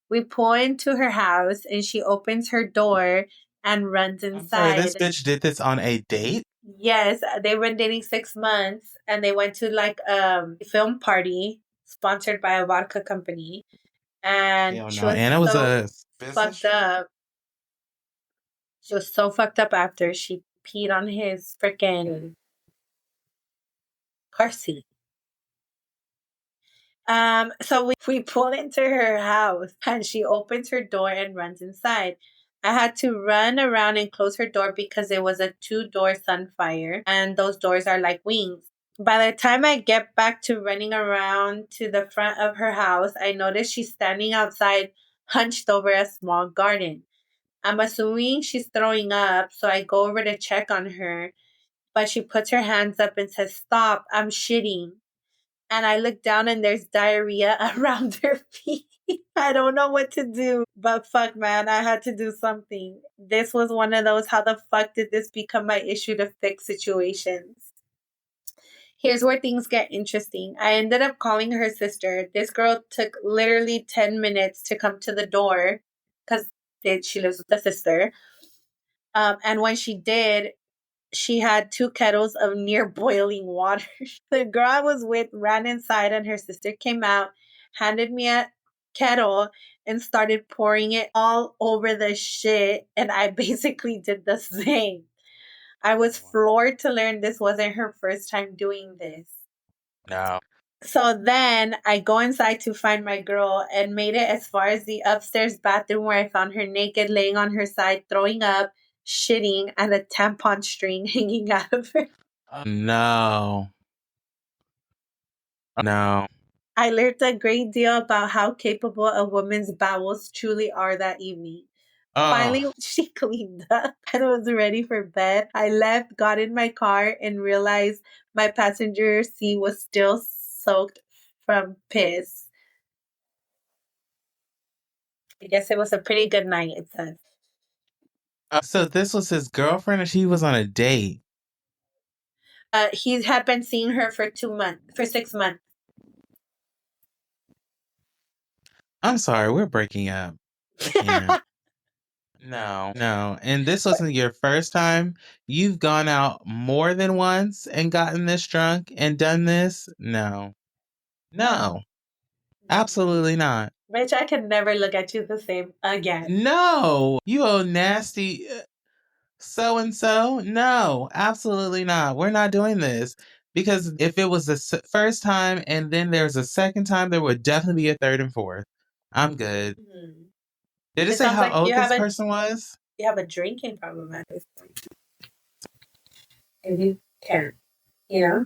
We pull into her house and she opens her door and runs I'm sorry, this inside. bitch did this on a date? Yes, they've been dating 6 months and they went to like film party sponsored by a vodka company. And Hell she no. was And it was so a business fucked trip? up. She was so fucked up after she peed on his freaking car seat. So we pull into her house and she opens her door and runs inside. I had to run around and close her door because it was a 2-door Sunfire and those doors are like wings. By the time I get back to running around to the front of her house, I notice she's standing outside, hunched over a small garden. I'm assuming she's throwing up, so I go over to check on her, but she puts her hands up and says, "Stop, I'm shitting." And I look down and there's diarrhea around her feet. I don't know what to do, but fuck, man, I had to do something. This was one of those, how the fuck did this become my issue to fix situations? Here's where things get interesting. I ended up calling her sister. This girl took literally 10 minutes to come to the door because she lives with the sister. And when she did, she had 2 kettles of near boiling water. The girl I was with ran inside, and her sister came out, handed me a kettle, and started pouring it all over the shit. And I basically did the same. I was floored to learn this wasn't her first time doing this. No. So then I go inside to find my girl and made it as far as the upstairs bathroom where I found her naked, laying on her side, throwing up, shitting, and a tampon string hanging out of her. No. No. I learned a great deal about how capable a woman's bowels truly are that evening. Finally, Oh. she cleaned up and was ready for bed. I left, got in my car, and realized my passenger seat was still soaked from piss. I guess it was a pretty good night, it says. So this was his girlfriend or she was on a date? He had been seeing her for 2 months, for 6 months. I'm sorry, we're breaking up. I can't. No. No. And this wasn't your first time? You've gone out more than once and gotten this drunk and done this? No. No. Absolutely not. Bitch, I can never look at you the same again. No. You old nasty so and so. No, absolutely not. We're not doing this. Because if it was the first time and then there's a second time, there would definitely be a third and fourth. I'm good. Mm-hmm. Did it It say sounds how like old this person was? you have a drinking problem at this point. If you can't, you know,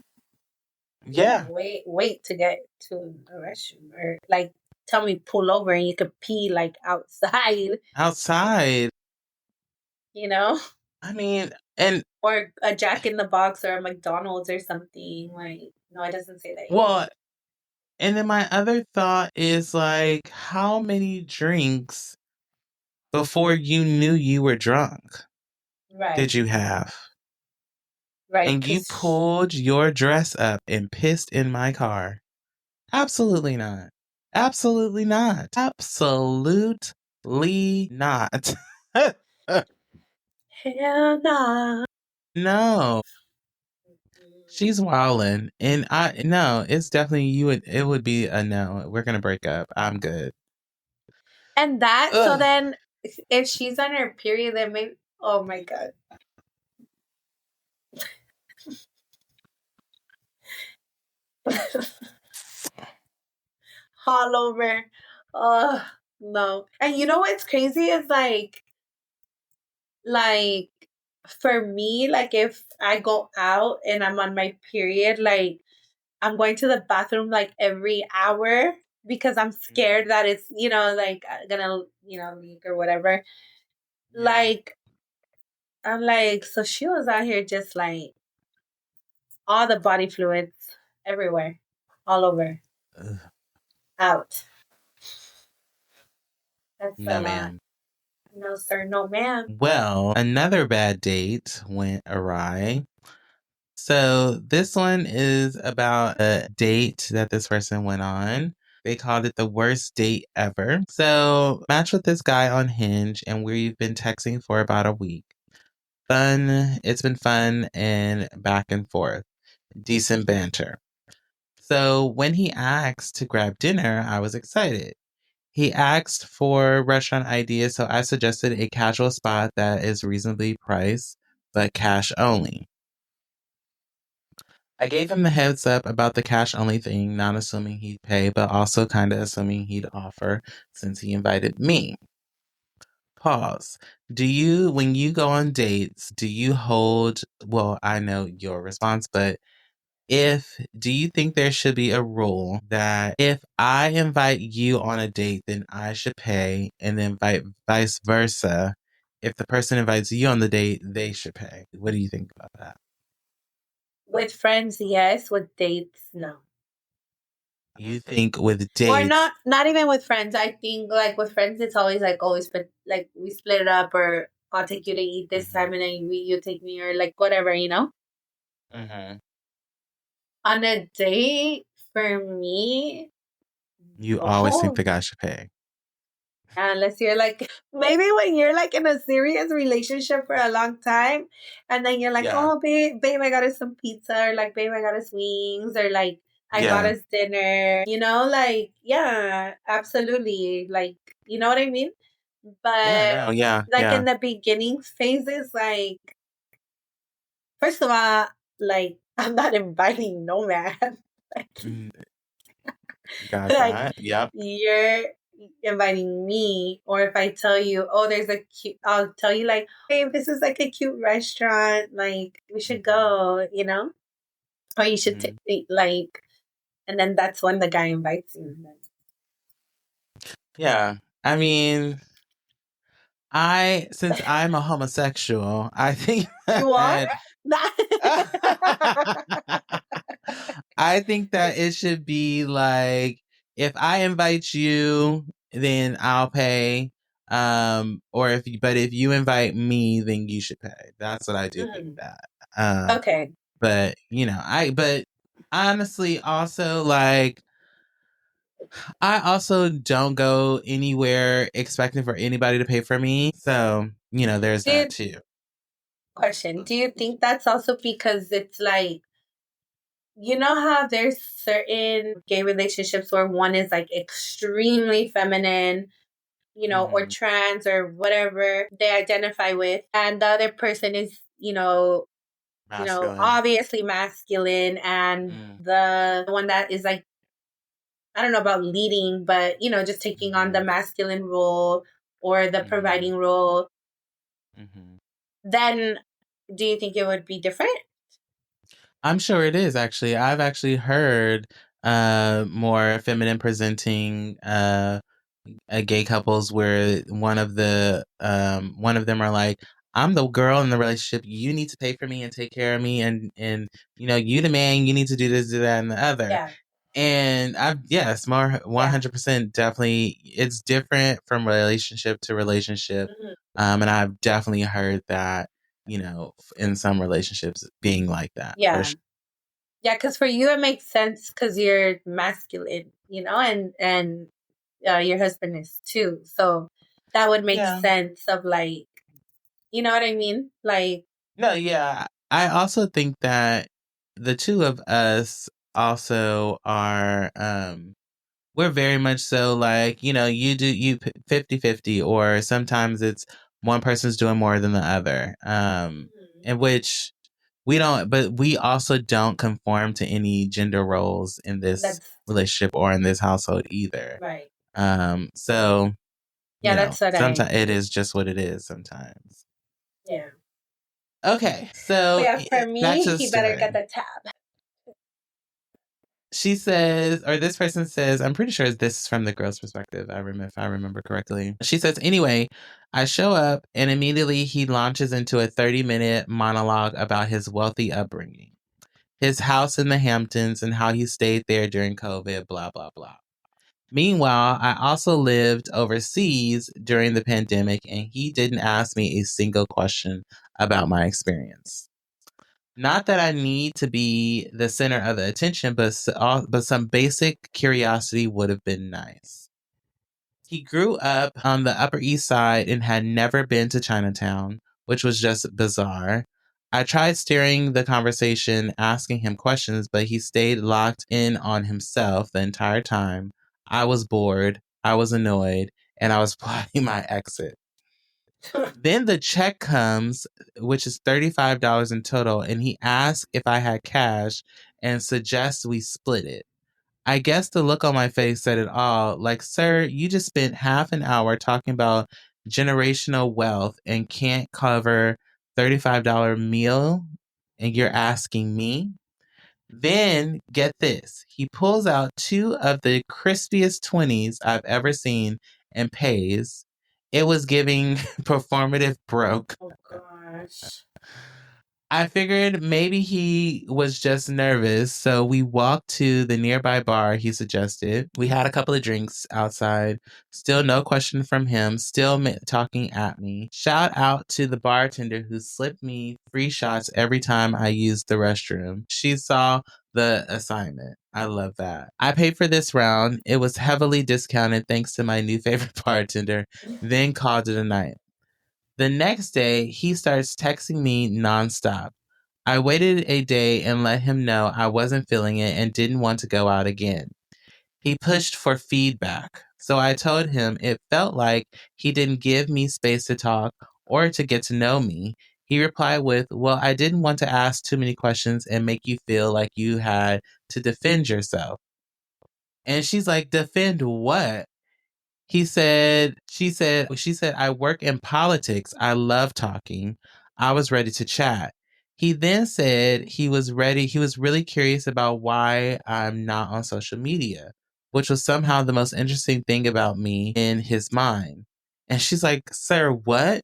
Yeah. wait to get to a restroom, or like tell me pull over and you could pee like outside, Outside. you know, I mean, and or a Jack in the Box or a McDonald's or something. Like, no, it doesn't say that. well, and then my other thought is like, how many drinks before you knew you were drunk Right, did you have? Right. And you pulled your dress up and pissed in my car. Absolutely not. Absolutely not. Absolutely not. Hell nah. No. She's wildin'. And no, it's definitely it would be a no. We're gonna break up. I'm good. And that, Ugh. so then if she's on her period, then maybe, oh my God. All over. Oh, no. And you know what's crazy is like for me, like if I go out and I'm on my period, like I'm going to the bathroom like every hour because I'm scared that it's, like gonna, leak or whatever. Yeah. Like, I'm like, so she was out here just like all the body fluids everywhere, all over, Ugh. out. That's No, a lot. ma'am. No, sir, no, ma'am. Well, another bad date went awry. So this one is about a date that this person went on. They called it the worst date ever. So match with this guy on Hinge, and we've been texting for about a week. Fun. It's been fun and back and forth. Decent banter. So when he asked to grab dinner, I was excited. He asked for restaurant ideas, so I suggested a casual spot that is reasonably priced, but cash only. I gave him the heads up about the cash only thing, not assuming he'd pay, but also kind of assuming he'd offer since he invited me. Pause. When you go on dates, do you hold, well, I know your response, but do you think there should be a rule that if I invite you on a date, then I should pay, and then vice versa? If the person invites you on the date, they should pay. What do you think about that? With friends, yes. With dates, no. You think with dates, or not even with friends. I think like with friends, it's always like always, but like we split it up, or I'll take you to eat this time, and then you take me, or like whatever, Mm-hmm. On a date, for me, You always think the guy should pay. unless you're like, maybe when you're like in a serious relationship for a long time, and then you're like, Yeah. oh babe, I got us some pizza, or like, babe, I got us wings, or like, I got us dinner, like, yeah, absolutely, like, you know what I mean? But in the beginning phases, like, first of all, like, I'm not inviting no man. Got that. Yep. You're inviting me, or if I tell you, oh, I'll tell you like, hey, this is like a cute restaurant, like we should go, or you should like, and then that's when the guy invites you. Yeah. I mean, since I'm a homosexual, I think you are. I think that it should be like, if I invite you, then I'll pay. But if you invite me, then you should pay. That's what I do think that. Okay. But but honestly, also like, I also don't go anywhere expecting for anybody to pay for me. So, there's that too. Question. Do you think that's also because it's like, how there's certain gay relationships where one is like extremely feminine, or trans or whatever they identify with, and the other person is, masculine. Obviously masculine, and the one that is like, I don't know about leading, but just taking on the masculine role or the providing role, then do you think it would be different? I'm sure it is, actually. I've actually heard more feminine presenting gay couples where one of them are like, I'm the girl in the relationship, you need to pay for me and take care of me, and you the man, you need to do this, do that, and the other. Yeah. And it's more 100% definitely, it's different from relationship to relationship. And I've definitely heard that. in some relationships being like that. Yeah. Yeah, because for you it makes sense because you're masculine, and your husband is too. So that would make sense of like, you know what I mean? Like, no, yeah. I also think that the two of us also are we're very much so like, you do you 50-50, or sometimes it's one person's doing more than the other. In which we don't, but we also don't conform to any gender roles in this relationship or in this household either. Right. So yeah, that's what sometimes it is just what it is sometimes. Yeah. Okay, so yeah, for me, he better get the tab. She says, or this person says, I'm pretty sure this is from the girl's perspective, if I remember correctly. She says, anyway, I show up and immediately he launches into a 30-minute monologue about his wealthy upbringing, his house in the Hamptons, and how he stayed there during COVID, blah, blah, blah. Meanwhile, I also lived overseas during the pandemic and he didn't ask me a single question about my experience. Not that I need to be the center of the attention, but some basic curiosity would have been nice. He grew up on the Upper East Side and had never been to Chinatown, which was just bizarre. I tried steering the conversation, asking him questions, but he stayed locked in on himself the entire time. I was bored, I was annoyed, and I was plotting my exit. Then the check comes, which is $35 in total, and he asks if I had cash and suggests we split it. I guess the look on my face said it all. Like, sir, you just spent half an hour talking about generational wealth and can't cover $35 meal, and you're asking me? Then, get this, he pulls out 2 of the crispiest 20s I've ever seen and pays. It was giving performative broke. Oh, gosh. I figured maybe he was just nervous, so we walked to the nearby bar he suggested. We had a couple of drinks outside. Still no question from him, still talking at me. Shout out to the bartender who slipped me free shots every time I used the restroom. She saw the assignment. I love that. I paid for this round. It was heavily discounted thanks to my new favorite bartender, then called it a night. The next day, he starts texting me nonstop. I waited a day and let him know I wasn't feeling it and didn't want to go out again. He pushed for feedback, so I told him it felt like he didn't give me space to talk or to get to know me. He replied with, well, I didn't want to ask too many questions and make you feel like you had to defend yourself. And she's like, defend what? She said, I work in politics. I love talking. I was ready to chat. He then said he was ready. He was really curious about why I'm not on social media, which was somehow the most interesting thing about me in his mind. And she's like, sir, what?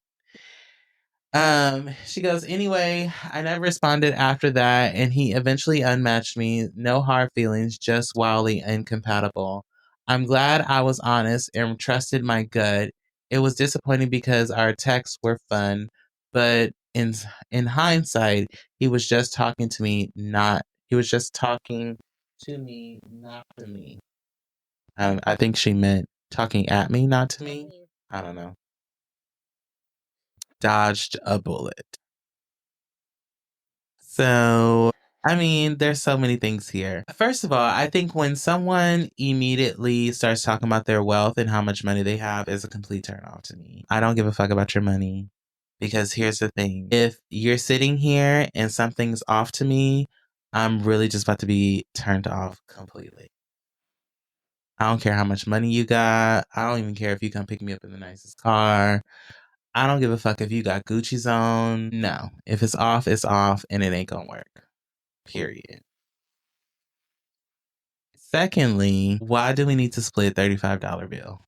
She goes, anyway, I never responded after that, and he eventually unmatched me. No hard feelings, just wildly incompatible. I'm glad I was honest and trusted my gut. It was disappointing because our texts were fun, but in hindsight, he was just talking to me, not he was just talking to me, not to me. I think she meant talking at me, not to me. I don't know. Dodged a bullet. So, I mean, there's so many things here. First of all, I think when someone immediately starts talking about their wealth and how much money they have is a complete turn off to me. I don't give a fuck about your money. Because here's the thing. If you're sitting here and something's off to me, I'm really just about to be turned off completely. I don't care how much money you got. I don't even care if you come pick me up in the nicest car. I don't give a fuck if you got Gucci's on. No. If it's off, and it ain't gonna work. Period. Secondly, why do we need to split $35 bill?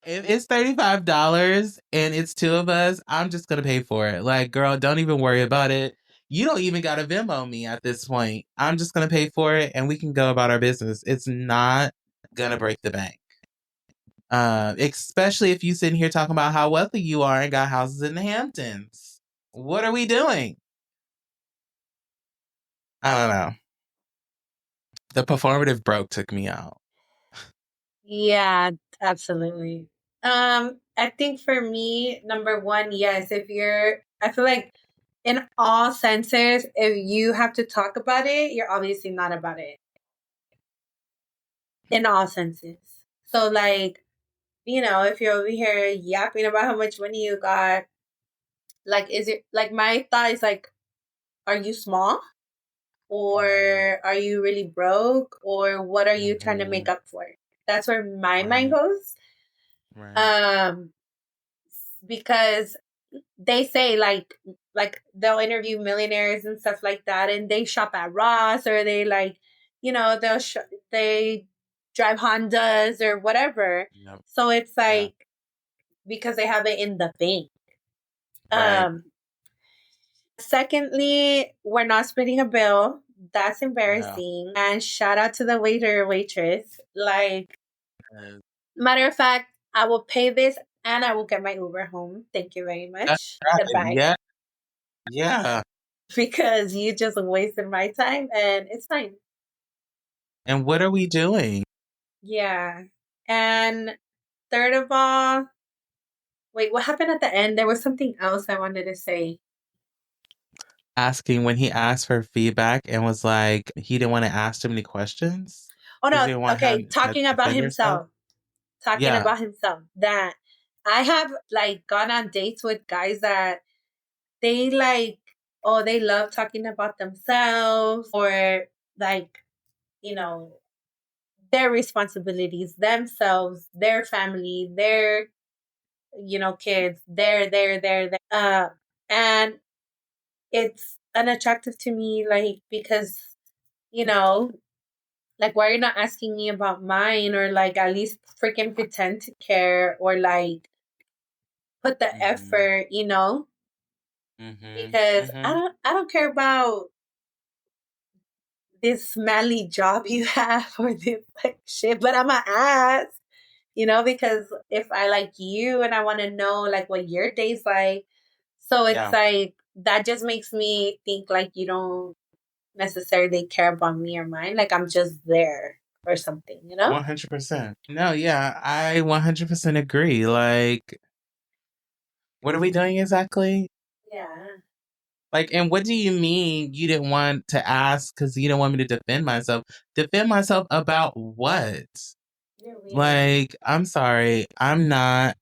If it's $35 and it's 2 of us, I'm just gonna pay for it. Like, girl, don't even worry about it. You don't even gotta Venmo me at this point. I'm just gonna pay for it and we can go about our business. It's not gonna break the bank. Especially if you sitting here talking about how wealthy you are and got houses in the Hamptons. What are we doing? I don't know. The performative broke took me out. Yeah, absolutely. I think for me, number one, yes, I feel like in all senses, if you have to talk about it, you're obviously not about it. In all senses. So, like, if you're over here yapping about how much money you got, like, is it like my thought is like, are you small? Or are you really broke? Or what are you trying to make up for? That's where my mind goes. Right. Because they say like they'll interview millionaires and stuff like that, and they shop at Ross, or they like, they drive Hondas or whatever. Yep. So it's like because they have it in the bank. Right. Secondly, we're not splitting a bill. That's embarrassing. And shout out to the waiter or waitress. Like, matter of fact, I will pay this and I will get my Uber home. Thank you very That's much. right. Goodbye. Yeah. Yeah. Because you just wasted my time and it's fine. And what are we doing? Yeah. And third of all, wait, what happened at the end? There was something else I wanted to say. Asking when he asked for feedback and was like, he didn't want to ask too many questions. Oh He no, didn't want okay, him to talking about defend herself. himself. Talking about himself. That I have like gone on dates with guys that they like, oh, they love talking about themselves or like, their responsibilities, themselves, their family, their, kids, and it's unattractive to me, like, because, like, why are you not asking me about mine or like at least freaking pretend to care or like put the effort, because I don't care about this smelly job you have or this like shit, but I'm gonna ask, because if I like you and I want to know like what your day's like, so it's like that just makes me think like you don't necessarily care about me or mine, like I'm just there or something, 100%. No, yeah, I 100% agree. Like, what are we doing exactly? Yeah. Like, and what do you mean you didn't want to ask because you didn't want me to defend myself? Defend myself about what? Like, I'm sorry. I'm not.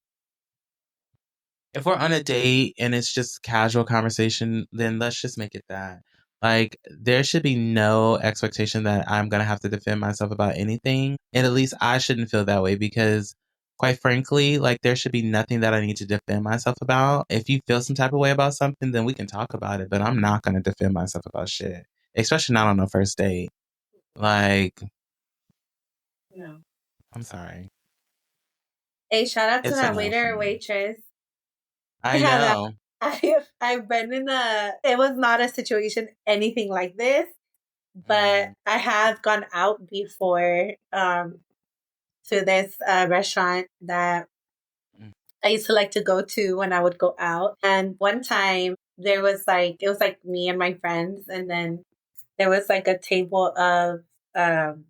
If we're on a date and it's just casual conversation, then let's just make it that. Like, there should be no expectation that I'm going to have to defend myself about anything. And at least I shouldn't feel that way because, quite frankly, like, there should be nothing that I need to defend myself about. If you feel some type of way about something, then we can talk about it. But I'm not going to defend myself about shit, especially not on a first date. Like, No. I'm sorry. Hey, shout out to It's a that no waiter for or me. waitress. I know. I've been it was not a situation anything like this, but I have gone out before to this restaurant that I used to like to go to when I would go out. And one time it was like me and my friends, and then there was like a table of um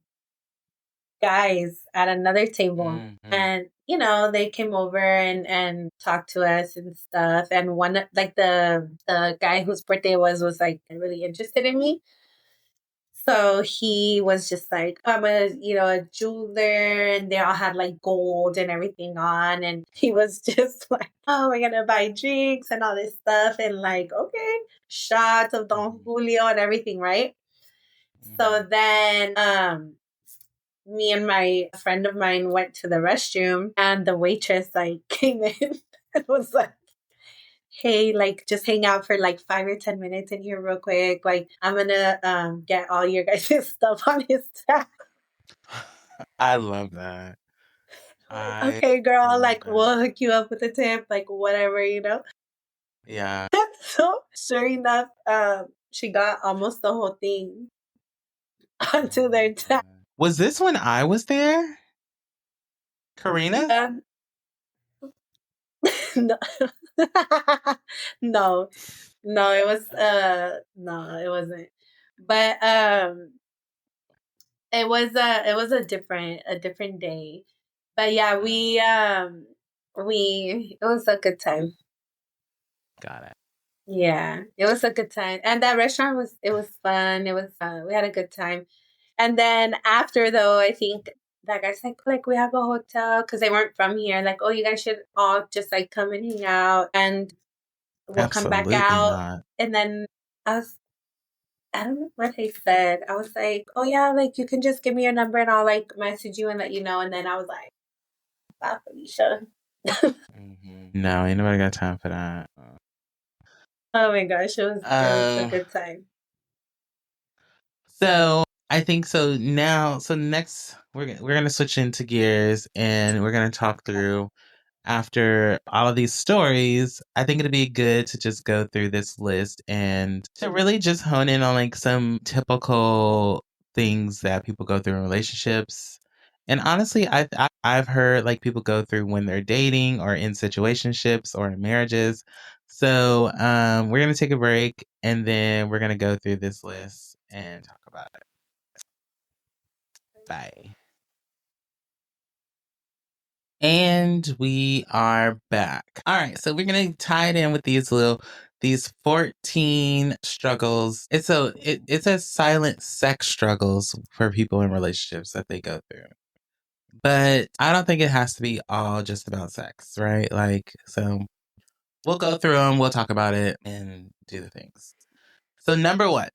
guys at another table, and they came over and talked to us and stuff, and one like the guy whose birthday was like really interested in me, so he was just like, I'm a jeweler, and they all had like gold and everything on, and he was just like, oh, we're gonna buy drinks and all this stuff, and like, okay, shots of Don Julio and everything, right? So then me and my friend of mine went to the restroom, and the waitress like came in and was like, hey, like just hang out for like 5 or 10 minutes in here real quick, like I'm gonna get all your guys' stuff on his tab. I love that. I Okay, girl, love like that. we'll hook you up with a tip, like whatever, Yeah. So sure enough, she got almost the whole thing Oh onto my their tab. God. Was this when I was there? Karina? No. No. No, it was no, it wasn't. But it was a different day. But yeah, we it was a good time. Got it. Yeah, it was a good time. And that restaurant was it was fun. It was we had a good time. And then after though, I think that guy's like we have a hotel because they weren't from here. Like, oh, you guys should all just like come and hang out, and we'll come back Absolutely out. not. And then I was I don't know what they said. I was like, oh yeah, like you can just give me your number and I'll like message you and let you know. And then I was like, bye, Felicia. No, ain't nobody got time for that. Oh my gosh, it was a good time. So I think so now. So next, we're gonna switch into gears and we're gonna talk through after all of these stories. I think it'd be good to just go through this list and to really just hone in on like some typical things that people go through in relationships. And honestly, I've heard like people go through when they're dating or in situationships or in marriages. So we're gonna take a break and then we're gonna go through this list and talk about it. Bye. And we are back. All right, so we're gonna tie it in with these 14 struggles. It says silent sex struggles for people in relationships that they go through. But I don't think it has to be all just about sex, right? Like, so we'll go through them, we'll talk about it, and do the things. So number one,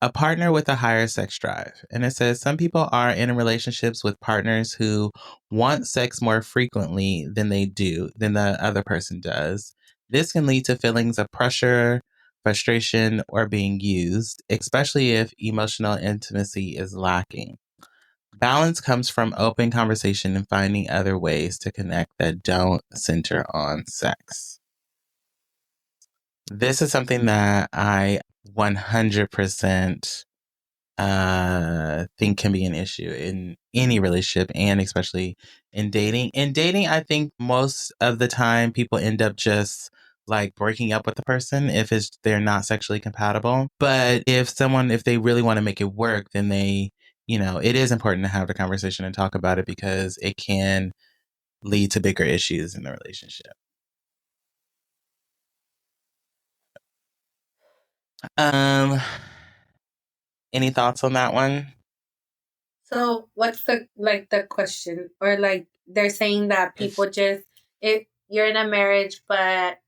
a partner with a higher sex drive. And it says some people are in relationships with partners who want sex more frequently than the other person does. This can lead to feelings of pressure, frustration, or being used, especially if emotional intimacy is lacking. Balance comes from open conversation and finding other ways to connect that don't center on sex. This is something that I 100% think can be an issue in any relationship and especially in dating. In dating, I think most of the time people end up just like breaking up with the person if they're not sexually compatible. But if they really want to make it work, then it is important to have the conversation and talk about it because it can lead to bigger issues in the relationship. Any thoughts on that one? So what's the question? Or like they're saying that people just if you're in a marriage but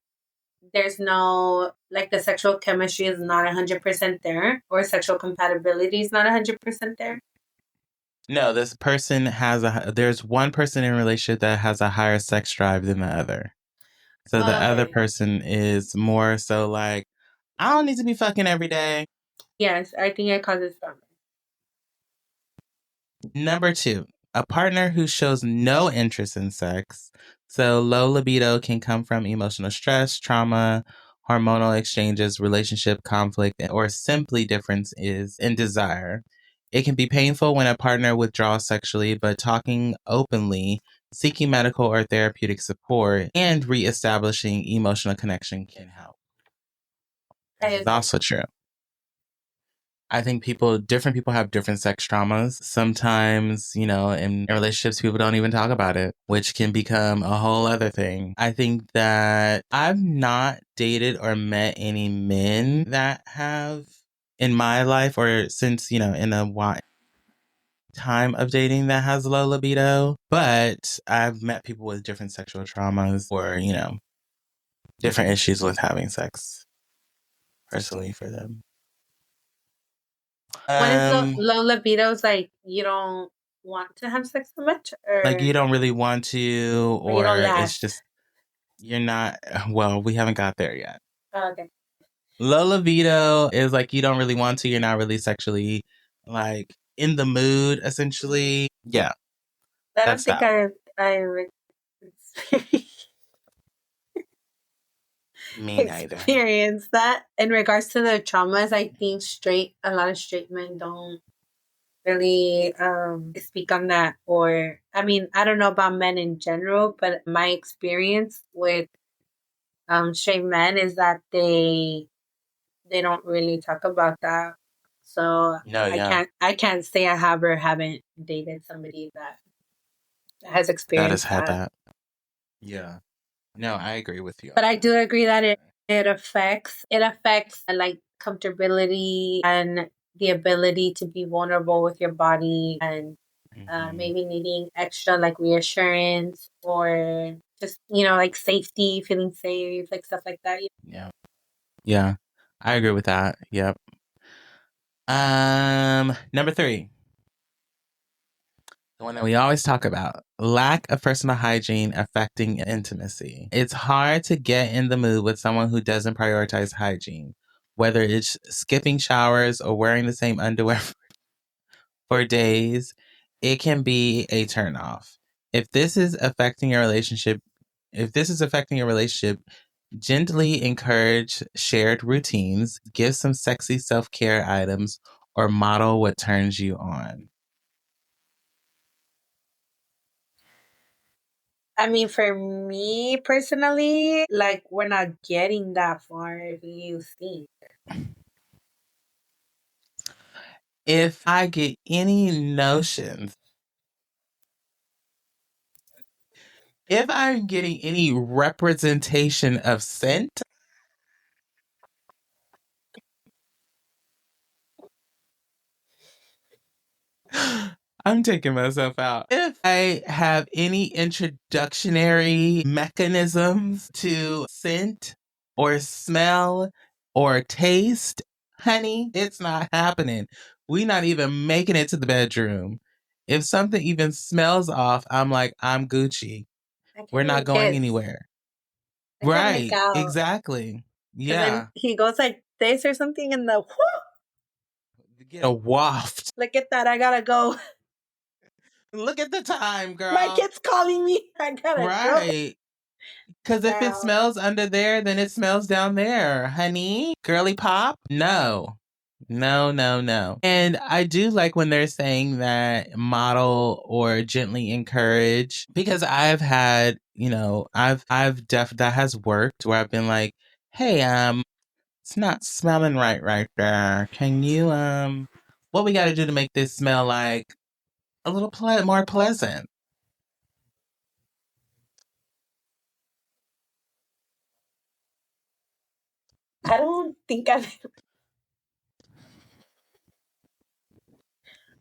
there's no like the sexual chemistry is not 100% there or sexual compatibility is not 100% there. No, there's one person in a relationship that has a higher sex drive than the other. So the other person is more so like, I don't need to be fucking every day. Yes, I think it causes problems. Number two, a partner who shows no interest in sex. So low libido can come from emotional stress, trauma, hormonal exchanges, relationship conflict, or simply differences in desire. It can be painful when a partner withdraws sexually, but talking openly, seeking medical or therapeutic support, and reestablishing emotional connection can help. This is also true. I think different people have different sex traumas. Sometimes, in relationships, people don't even talk about it, which can become a whole other thing. I think that I've not dated or met any men that have in my life or since, in a while time of dating that has low libido, but I've met people with different sexual traumas or, different issues with having sex personally for them. What is low libido? Is like you don't want to have sex so much, or like you don't really want to, or you or don't it's last. just you're not. Well, we haven't got there yet. Oh, okay. Low libido is like you don't really want to. You're not really sexually like in the mood. Essentially, yeah. I don't think I Me neither. experienced that. In regards to the traumas, I think a lot of straight men don't really speak on that. Or, I mean, I don't know about men in general, but my experience with straight men is that they don't really talk about that. So No, I yeah. can't say I have or haven't dated somebody that has That has experienced had that. that. Yeah. No, I agree with you on But I that. do agree that it affects like comfortability and the ability to be vulnerable with your body, and Hmm. maybe needing extra like reassurance, or just like safety, feeling safe, like stuff like that. Yeah. Yeah. I agree with that. Yep. Number 3. The one that we always talk about, lack of personal hygiene affecting intimacy. It's hard to get in the mood with someone who doesn't prioritize hygiene, whether it's skipping showers or wearing the same underwear for days. It can be a turnoff. If this is affecting your relationship, if this is affecting your relationship, gently encourage shared routines, give some sexy self care items, or model what turns you on. I mean, for me personally, like, we're not getting that far if you think. If I get any notions, if I'm getting any representation of scent, I'm taking myself out. If I have any introductionary mechanisms to scent or smell or taste, honey, it's not happening. We not even making it to the bedroom. If something even smells off, I'm like, I'm Gucci. I We're can't not even going kiss. anywhere. I can't make Right. out. Exactly. And then Yeah. he goes like this or something, and the whoop, Get a waft. look at that, I gotta go. Look at the time, My girl. kid's calling me. I gotta go. Right. Because if it Now, smells under there, then it smells down there, honey. Girly pop? No. No, no, no. And I do like when they're saying that model or gently encourage, because I've had, that has worked where I've been like, hey, it's not smelling right there. Can you, what we got to do to make this smell like a little more pleasant? I don't think I've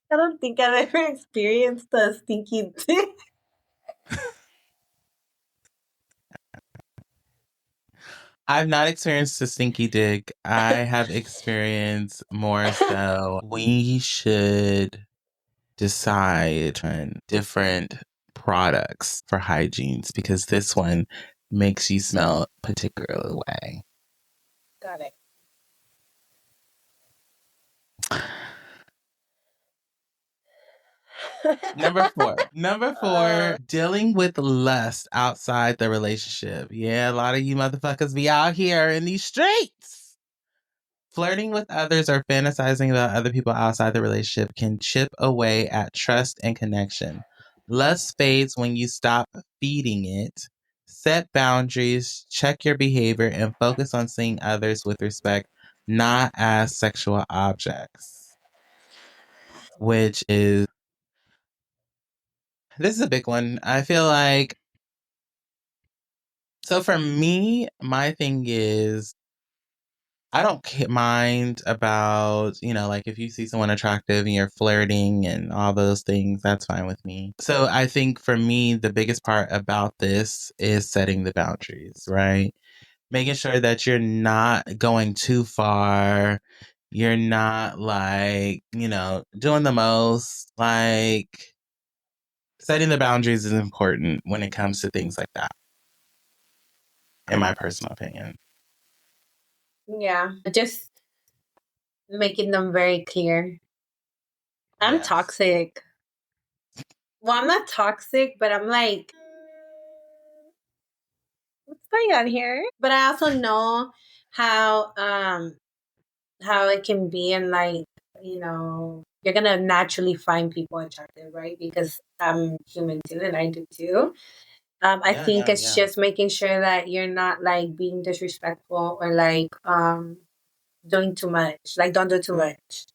I don't think I've ever experienced a stinky dick. I've not experienced a stinky dick. I have experienced more so. We should decide on different products for hygienes because this one makes you smell a particular way. Got it. Number 4. Number 4, dealing with lust outside the relationship. Yeah, a lot of you motherfuckers be out here in these streets. Flirting with others or fantasizing about other people outside the relationship can chip away at trust and connection. Lust fades when you stop feeding it. Set boundaries, check your behavior, and focus on seeing others with respect, not as sexual objects. Which is, this is a big one. I feel like, so for me, my thing is, I don't mind about, like if you see someone attractive and you're flirting and all those things, that's fine with me. So I think for me, the biggest part about this is setting the boundaries, right? Making sure that you're not going too far. You're not like, doing the most. Like, setting the boundaries is important when it comes to things like that, in my personal opinion. Yeah, just making them very clear. I'm Yes. toxic. Well, I'm not toxic, but I'm like, what's going on here? But I also know how how it can be, and like you're gonna naturally find people attractive, right? Because I'm human too, and I do too. I think it's just making sure that you're not like being disrespectful or like doing too much. Like, don't do too much.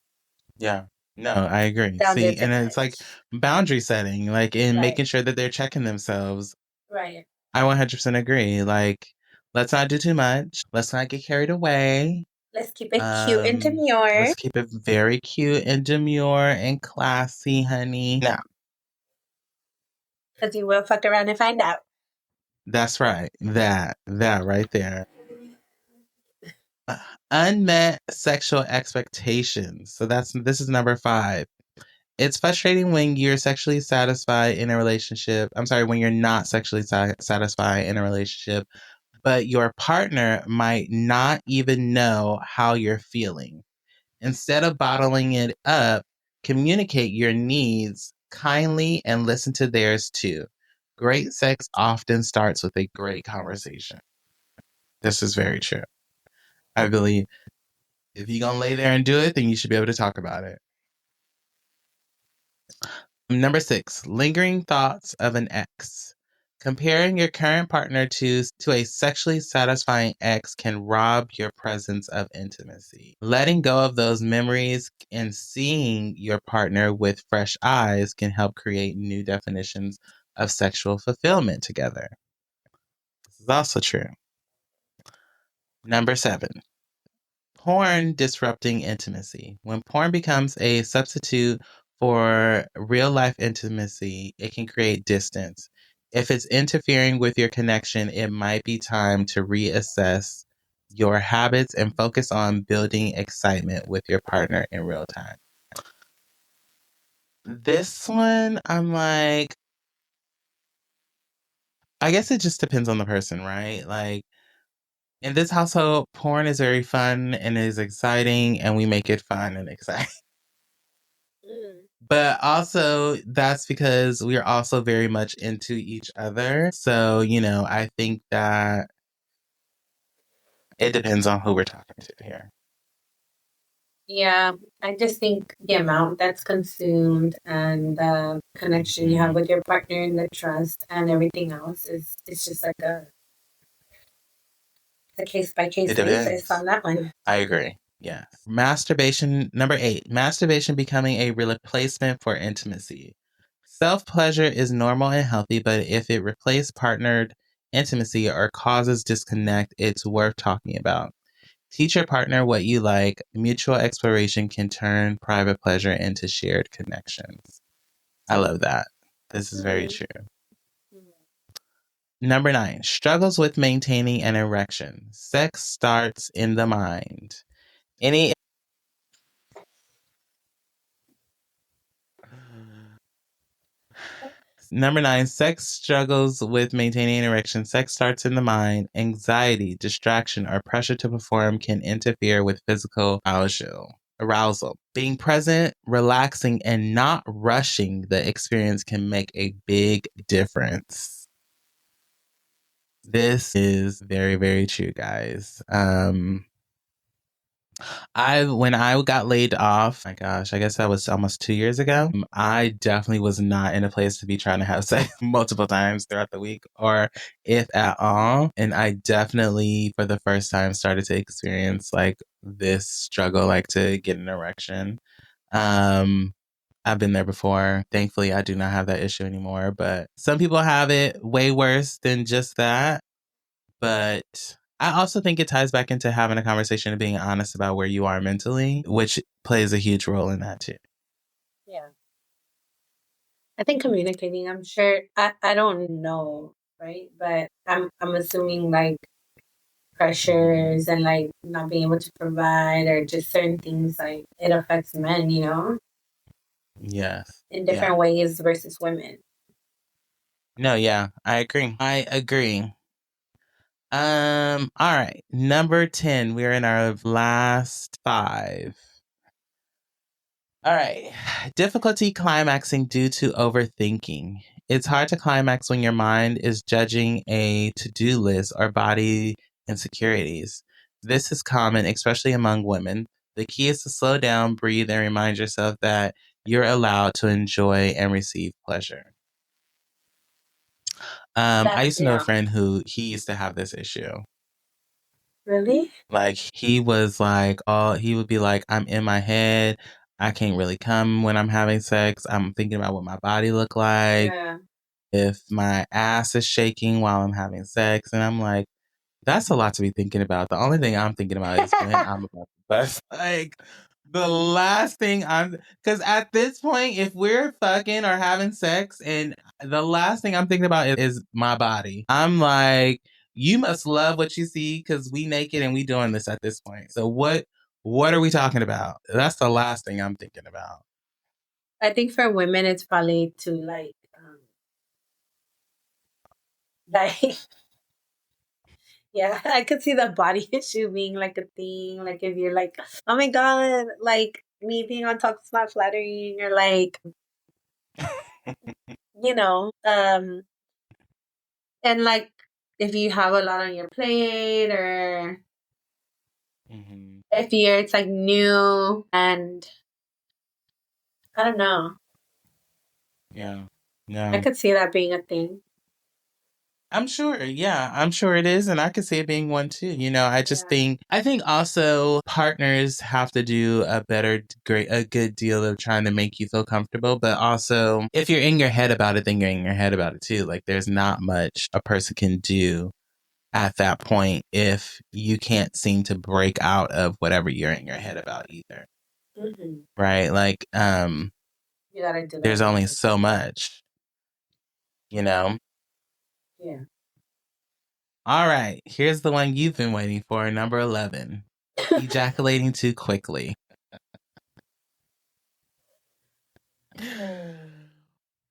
Yeah. No, I agree. Don't do See, too and it's like much. boundary setting, like in Right. making sure that they're checking themselves. Right. I 100% agree. Like, let's not do too much. Let's not get carried away. Let's keep it cute and demure. Let's keep it very cute and demure and classy, honey. Now, because you will fuck around and find out. that's right. That right there. Unmet sexual expectations. So this is number 5. It's frustrating when you're sexually satisfied in a relationship. I'm sorry, when you're not sexually satisfied in a relationship, but your partner might not even know how you're feeling. Instead of bottling it up, communicate your needs kindly and listen to theirs too. Great sex often starts with a great conversation. This is very true. I believe if you're going to lay there and do it, then you should be able to talk about it. Number 6, lingering thoughts of an ex. Comparing your current partner to a sexually satisfying ex can rob your presence of intimacy. Letting go of those memories and seeing your partner with fresh eyes can help create new definitions of sexual fulfillment together. This is also true. Number 7, porn disrupting intimacy. When porn becomes a substitute for real life intimacy, it can create distance. If it's interfering with your connection, it might be time to reassess your habits and focus on building excitement with your partner in real time. This one, I'm like, I guess it just depends on the person, right? Like, in this household, porn is very fun and is exciting, and we make it fun and exciting. But also, that's because we're also very much into each other. So, I think that it depends on who we're talking to here. Yeah, I just think the amount that's consumed and the connection you have with your partner and the trust and everything else is it's just like a case by case basis on that one. I agree. Yes. Masturbation, number 8, masturbation becoming a replacement for intimacy. Self-pleasure is normal and healthy, but if it replaces partnered intimacy or causes disconnect, it's worth talking about. Teach your partner what you like. Mutual exploration can turn private pleasure into shared connections. I love that. This is very true. Number 9, struggles with maintaining an erection. Sex starts in the mind. Number 9, sex struggles with maintaining an erection. Sex starts in the mind. Anxiety, distraction, or pressure to perform can interfere with physical arousal. Being present, relaxing, and not rushing the experience can make a big difference. This is very, very true, guys. When I got laid off, my gosh, I guess that was almost 2 years ago. I definitely was not in a place to be trying to have sex multiple times throughout the week, or if at all. And I definitely, for the first time, started to experience like this struggle, like to get an erection. I've been there before. Thankfully, I do not have that issue anymore, but some people have it way worse than just that. But I also think it ties back into having a conversation and being honest about where you are mentally, which plays a huge role in that too. Yeah. I think communicating, I'm sure I don't know, right? But I'm assuming like pressures and like not being able to provide or just certain things like it affects men, Yes. in different ways versus women. No, yeah, I agree. All right. Number 10, we're in our last 5. All right. Difficulty climaxing due to overthinking. It's hard to climax when your mind is judging a to-do list or body insecurities. This is common, especially among women. The key is to slow down, breathe, and remind yourself that you're allowed to enjoy and receive pleasure. I used to know a friend who he used to have this issue. Really? Like he was like, he would be like, I'm in my head. I can't really come when I'm having sex. I'm thinking about what my body look like. Yeah. If my ass is shaking while I'm having sex. And I'm like, that's a lot to be thinking about. The only thing I'm thinking about is when I'm about to bust. Like, the last thing because at this point, if we're fucking or having sex, and the last thing I'm thinking about is my body, I'm like, you must love what you see because we naked and we doing this at this point. So what are we talking about? That's the last thing I'm thinking about. I think for women, it's probably to like, yeah, I could see the body issue being like a thing. Like if you're like, oh my god, like me being on top is not flattering, or like, and like if you have a lot on your plate, or if it's like new, and I don't know. Yeah. No. I could see that being a thing. I'm sure. Yeah, I'm sure it is. And I could see it being one too. I just think also partners have to do a good deal of trying to make you feel comfortable. But also, if you're in your head about it, then you're in your head about it too. Like there's not much a person can do at that point if you can't seem to break out of whatever you're in your head about either. Mm-hmm. Right? Like, you gotta do that. There's only so much, Yeah. All right, here's the one you've been waiting for, number 11. Ejaculating too quickly.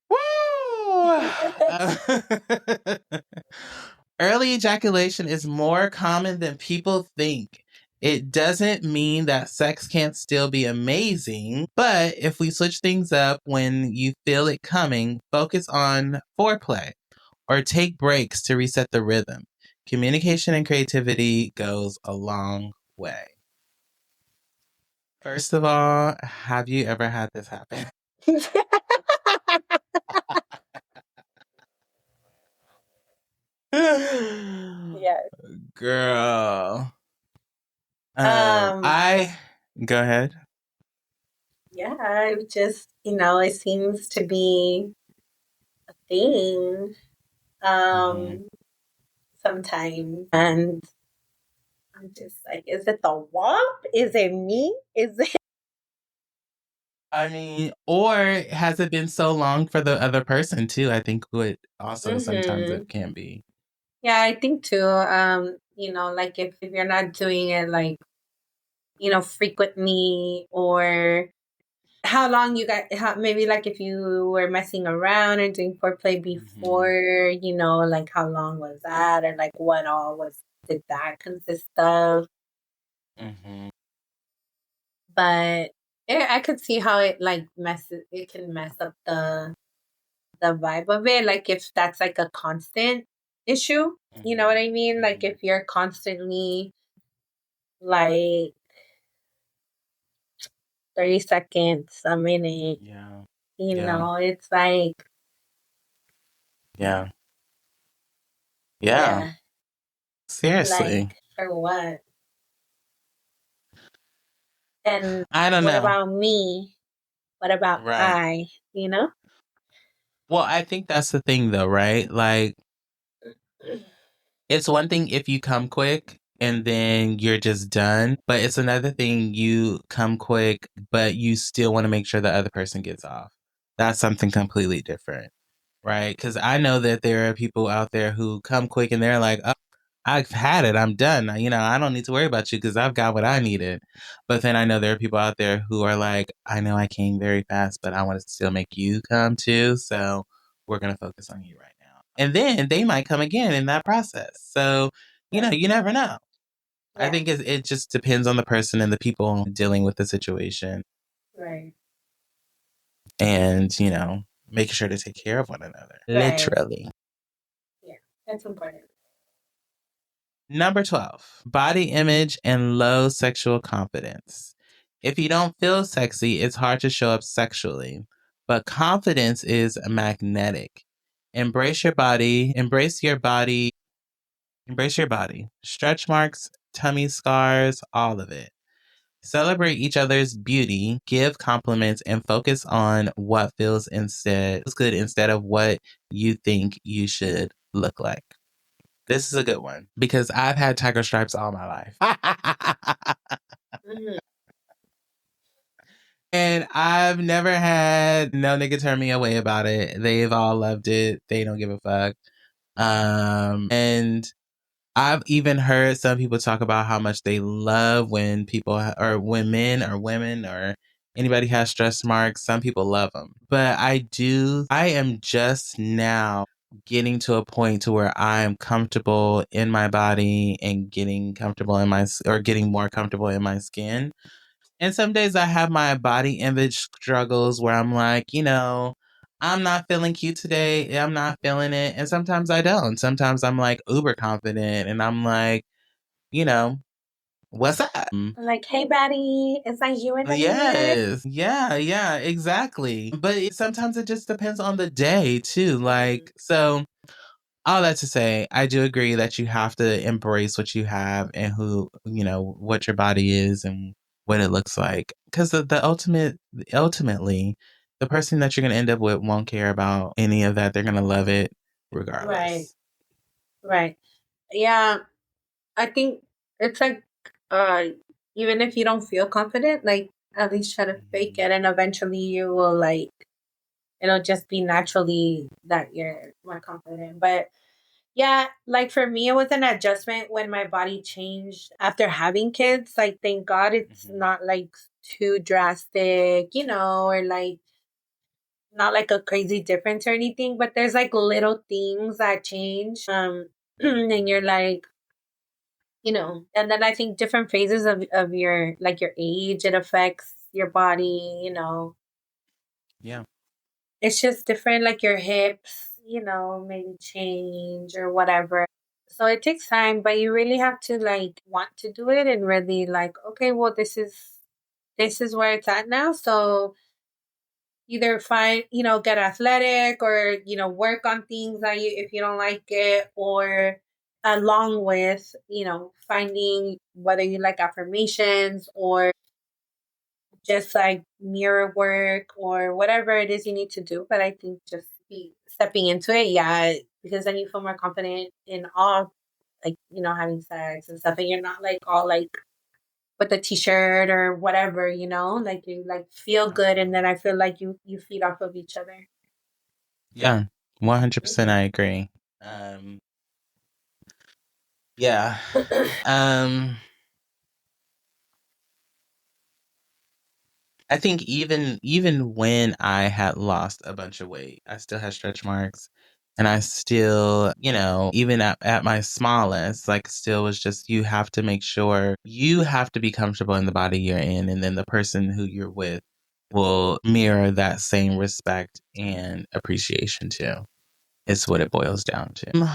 Woo! Early ejaculation is more common than people think. It doesn't mean that sex can't still be amazing, but if we switch things up when you feel it coming, focus on foreplay or take breaks to reset the rhythm. Communication and creativity goes a long way. First of all, have you ever had this happen? Yes. Girl. I go ahead. Yeah, it just, it seems to be a thing. Sometimes, and I'm just like, is it the WAP? Is it me? Is it? I mean, or has it been so long for the other person too? I think would also sometimes it can be. Yeah, I think too. Like if you're not doing it like, frequently, or how long you got, maybe like if you were messing around and doing foreplay before, like how long was that, or like what all did that consist of? But I could see how it like it can mess up the vibe of it. Like if that's like a constant issue, you know what I mean? Like if you're constantly like 30 seconds, a minute, it's like, yeah. Seriously. Like, for what? And I don't know. What about me? What about I? Well, I think that's the thing though, right? Like, it's one thing if you come quick and then you're just done, but it's another thing you come quick, but you still want to make sure the other person gets off. That's something completely different, right? Because I know that there are people out there who come quick and they're like, oh, I've had it. I'm done. I don't need to worry about you because I've got what I needed. But then I know there are people out there who are like, I know I came very fast, but I want to still make you come too. So we're going to focus on you right now. And then they might come again in that process. So, you never know. Yeah. I think it just depends on the person and the people dealing with the situation. Right. And, making sure to take care of one another. Right. Literally. Yeah, that's important. Number 12, body image and low sexual confidence. If you don't feel sexy, it's hard to show up sexually. But confidence is magnetic. Embrace your body, embrace your body. Stretch marks, tummy scars, all of it. Celebrate each other's beauty, give compliments, and focus on what feels good instead of what you think you should look like. This is a good one because I've had tiger stripes all my life. And I've never had no nigga turn me away about it. They've all loved it. They don't give a fuck. And I've even heard some people talk about how much they love when or when men or women or anybody has stretch marks. Some people love them. But I am just now getting to a point to where I am comfortable in my body and getting more comfortable in my skin. And some days I have my body image struggles where I'm like, I'm not feeling cute today. I'm not feeling it. And sometimes I don't. Sometimes I'm like uber confident and I'm like, what's up? Like, hey, baddie, it's like you and me. Yes. Yeah, exactly. But sometimes it just depends on the day too. Like, so all that to say, I do agree that you have to embrace what you have and what your body is and what it looks like. Because ultimately, the person that you're going to end up with won't care about any of that. They're going to love it regardless. Right. Yeah. I think it's like, even if you don't feel confident, like at least try to fake it, and eventually you will it'll just be naturally that you're more confident. But yeah, like for me, it was an adjustment when my body changed after having kids. Like, thank God it's not like too drastic, or like not like a crazy difference or anything, but there's like little things that change. And you're like, and then I think different phases of your, like your age, it affects your body. Yeah. It's just different, like your hips, maybe change or whatever. So it takes time, but you really have to like want to do it and really like, okay, well, this is where it's at now. So either find, get athletic, or, work on things that if you don't like it, or along with, finding whether you like affirmations or just like mirror work or whatever it is you need to do. But I think just be stepping into it, yeah, because then you feel more confident in all, like, having sex and stuff, and you're not like all like with a t-shirt or whatever, like you like feel good, and then I feel like you feed off of each other. Yeah. 100% I agree. Yeah. I think even when I had lost a bunch of weight, I still had stretch marks. And I still, even at my smallest, like still was just, you have to make sure you have to be comfortable in the body you're in. And then the person who you're with will mirror that same respect and appreciation too. It's what it boils down to.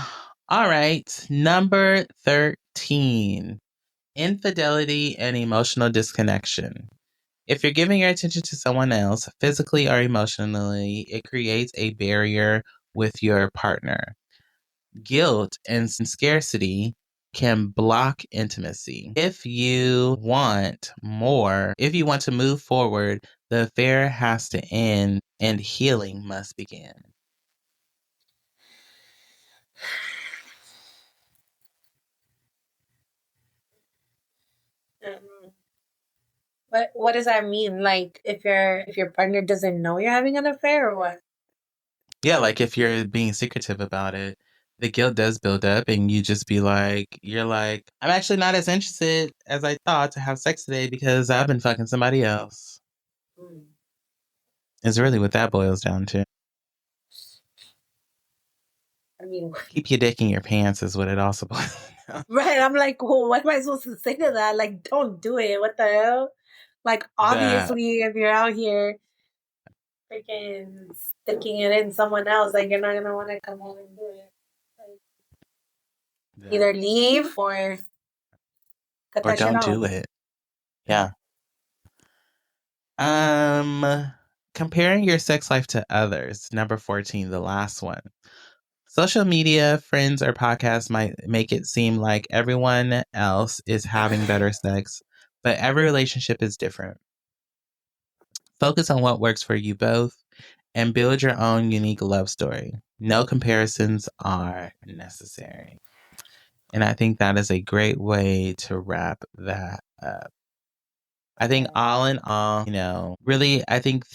All right. Number 13, infidelity and emotional disconnection. If you're giving your attention to someone else, physically or emotionally, it creates a barrier with your partner. Guilt and scarcity can block intimacy. If you want to move forward, the affair has to end and healing must begin. What does that mean? Like if your partner doesn't know you're having an affair, or what? Yeah, like if you're being secretive about it, the guilt does build up and you're like, I'm actually not as interested as I thought to have sex today because I've been fucking somebody else. Mm. Is really what that boils down to. I mean, Keep your dick in your pants is what it also boils down. right? I'm like, well, what am I supposed to say to that? Like, don't do it. What the hell? Like, That obviously, if you're out here freaking sticking it in someone else, like you're not gonna want to come home and do it. Like, either that leave or cut or that shit don't off. do it. Yeah. Comparing your sex life to others. Number 14, the last one. Social media, friends, or podcasts might make it seem like everyone else is having better sex, but every relationship is different. Focus on what works for you both and build your own unique love story. No comparisons are necessary. And I think that is a great way to wrap that up. I think all in all, really, I think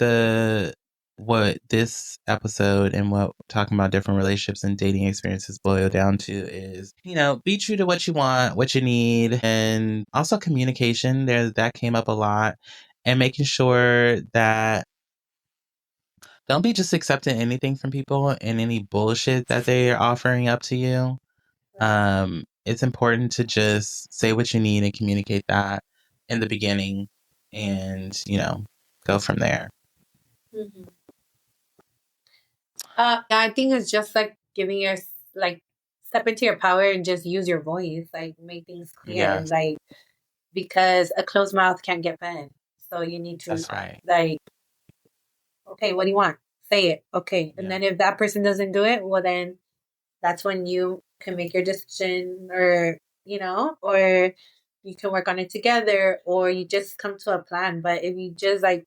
what this episode and what talking about different relationships and dating experiences boil down to is, be true to what you want, what you need, and also communication. That came up a lot, and making sure that don't be just accepting anything from people and any bullshit that they are offering up to you. It's important to just say what you need and communicate that in the beginning and, go from there. Mm-hmm. I think it's just like giving your like step into your power and just use your voice, like make things clear, Yes, like because a closed mouth can't get fed. So you need to that's right. like, okay, what do you want? Say it, okay. And Yeah. then if that person doesn't do it, well then that's when you can make your decision, or or you can work on it together, or you just come to a plan. But if you just like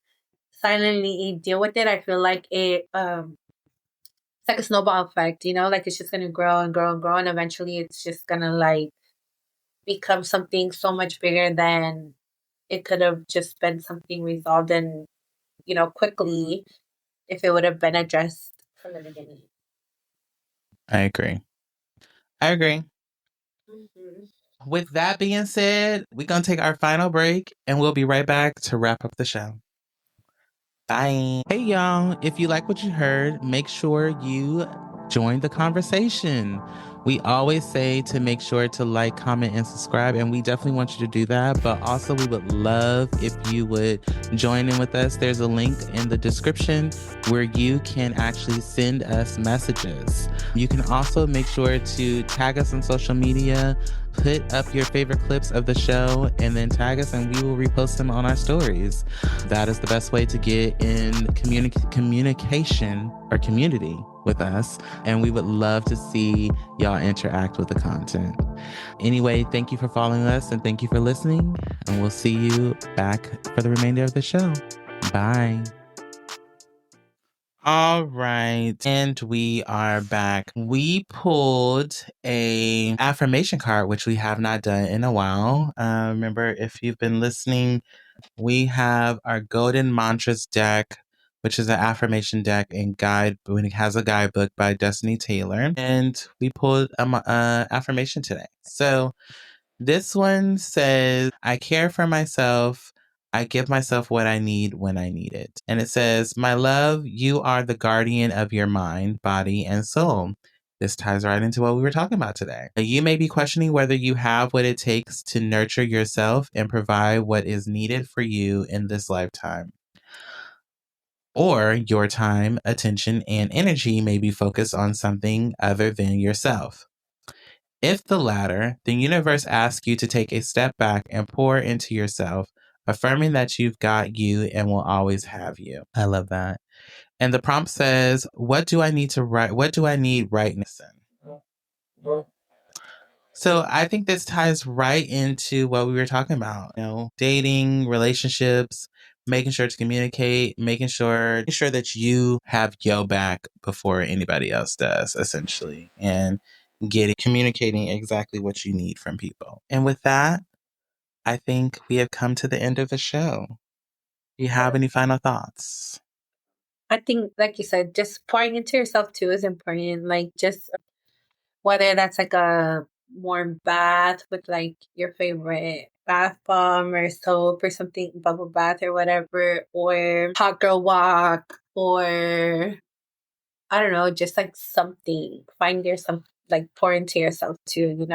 silently deal with it, I feel like it's like a snowball effect, like it's just gonna grow and grow and grow, and eventually it's just gonna like become something so much bigger than it could have just been something resolved and quickly if it would have been addressed from the beginning. I agree. Mm-hmm. With that being said, we're going to take our final break and we'll be right back to wrap up the show. Bye. Hey, y'all. If you like what you heard, make sure you join the conversation. We always say to make sure to like, comment, and subscribe, and we definitely want you to do that. But also, we would love if you would join in with us. There's a link in the description where you can actually send us messages. You can also make sure to tag us on social media, put up your favorite clips of the show, and then tag us, and we will repost them on our stories. That is the best way to get in communication or community with us, and we would love to see y'all interact with the content. Anyway, thank you for following us and thank you for listening, and we'll see you back for the remainder of the show. Bye. All right, and we are back. We pulled a affirmation card, which we have not done in a while. Remember, if you've been listening, we have our Golden Mantras deck, which is an affirmation deck and guide. It has a guidebook by Destiny Taylor, and we pulled an affirmation today. So this one says, I care for myself. I give myself what I need when I need it. And it says, my love, you are the guardian of your mind, body, and soul. This ties right into what we were talking about today. You may be questioning whether you have what it takes to nurture yourself and provide what is needed for you in this lifetime. Or your time, attention, and energy may be focused on something other than yourself. If the latter, the universe asks you to take a step back and pour into yourself, affirming that you've got you and will always have you. I love that. And the prompt says, what do I need to write? What do I need right now? So I think this ties right into what we were talking about, dating, relationships, making sure to communicate, making sure that you have your back before anybody else does, essentially, and communicating exactly what you need from people. And with that, I think we have come to the end of the show. Do you have any final thoughts? I think, like you said, just pouring into yourself too is important. Like, just whether that's like a warm bath with like your favorite bath bomb or soap or something, bubble bath or whatever, or hot girl walk, or I don't know, just like something. Find yourself, like pour into yourself too,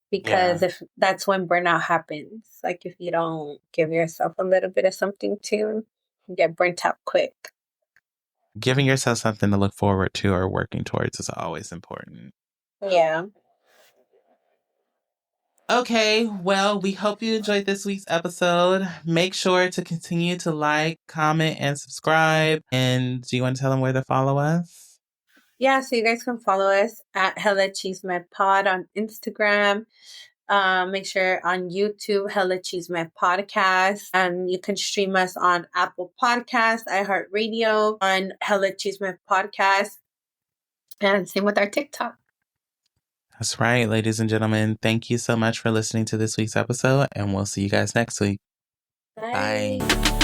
because if that's when burnout happens, like if you don't give yourself a little bit of something too, you get burnt out quick. Giving yourself something to look forward to or working towards is always important. Yeah. Okay, well, we hope you enjoyed this week's episode. Make sure to continue to like, comment, and subscribe. And do you want to tell them where to follow us? Yeah, so you guys can follow us at Hella Chisme Pod on Instagram. Make sure on YouTube, Hella Chisme Podcast. And you can stream us on Apple Podcasts, iHeartRadio, on Hella Chisme Podcast. And same with our TikTok. That's right, ladies and gentlemen. Thank you so much for listening to this week's episode, and we'll see you guys next week. Bye. Bye.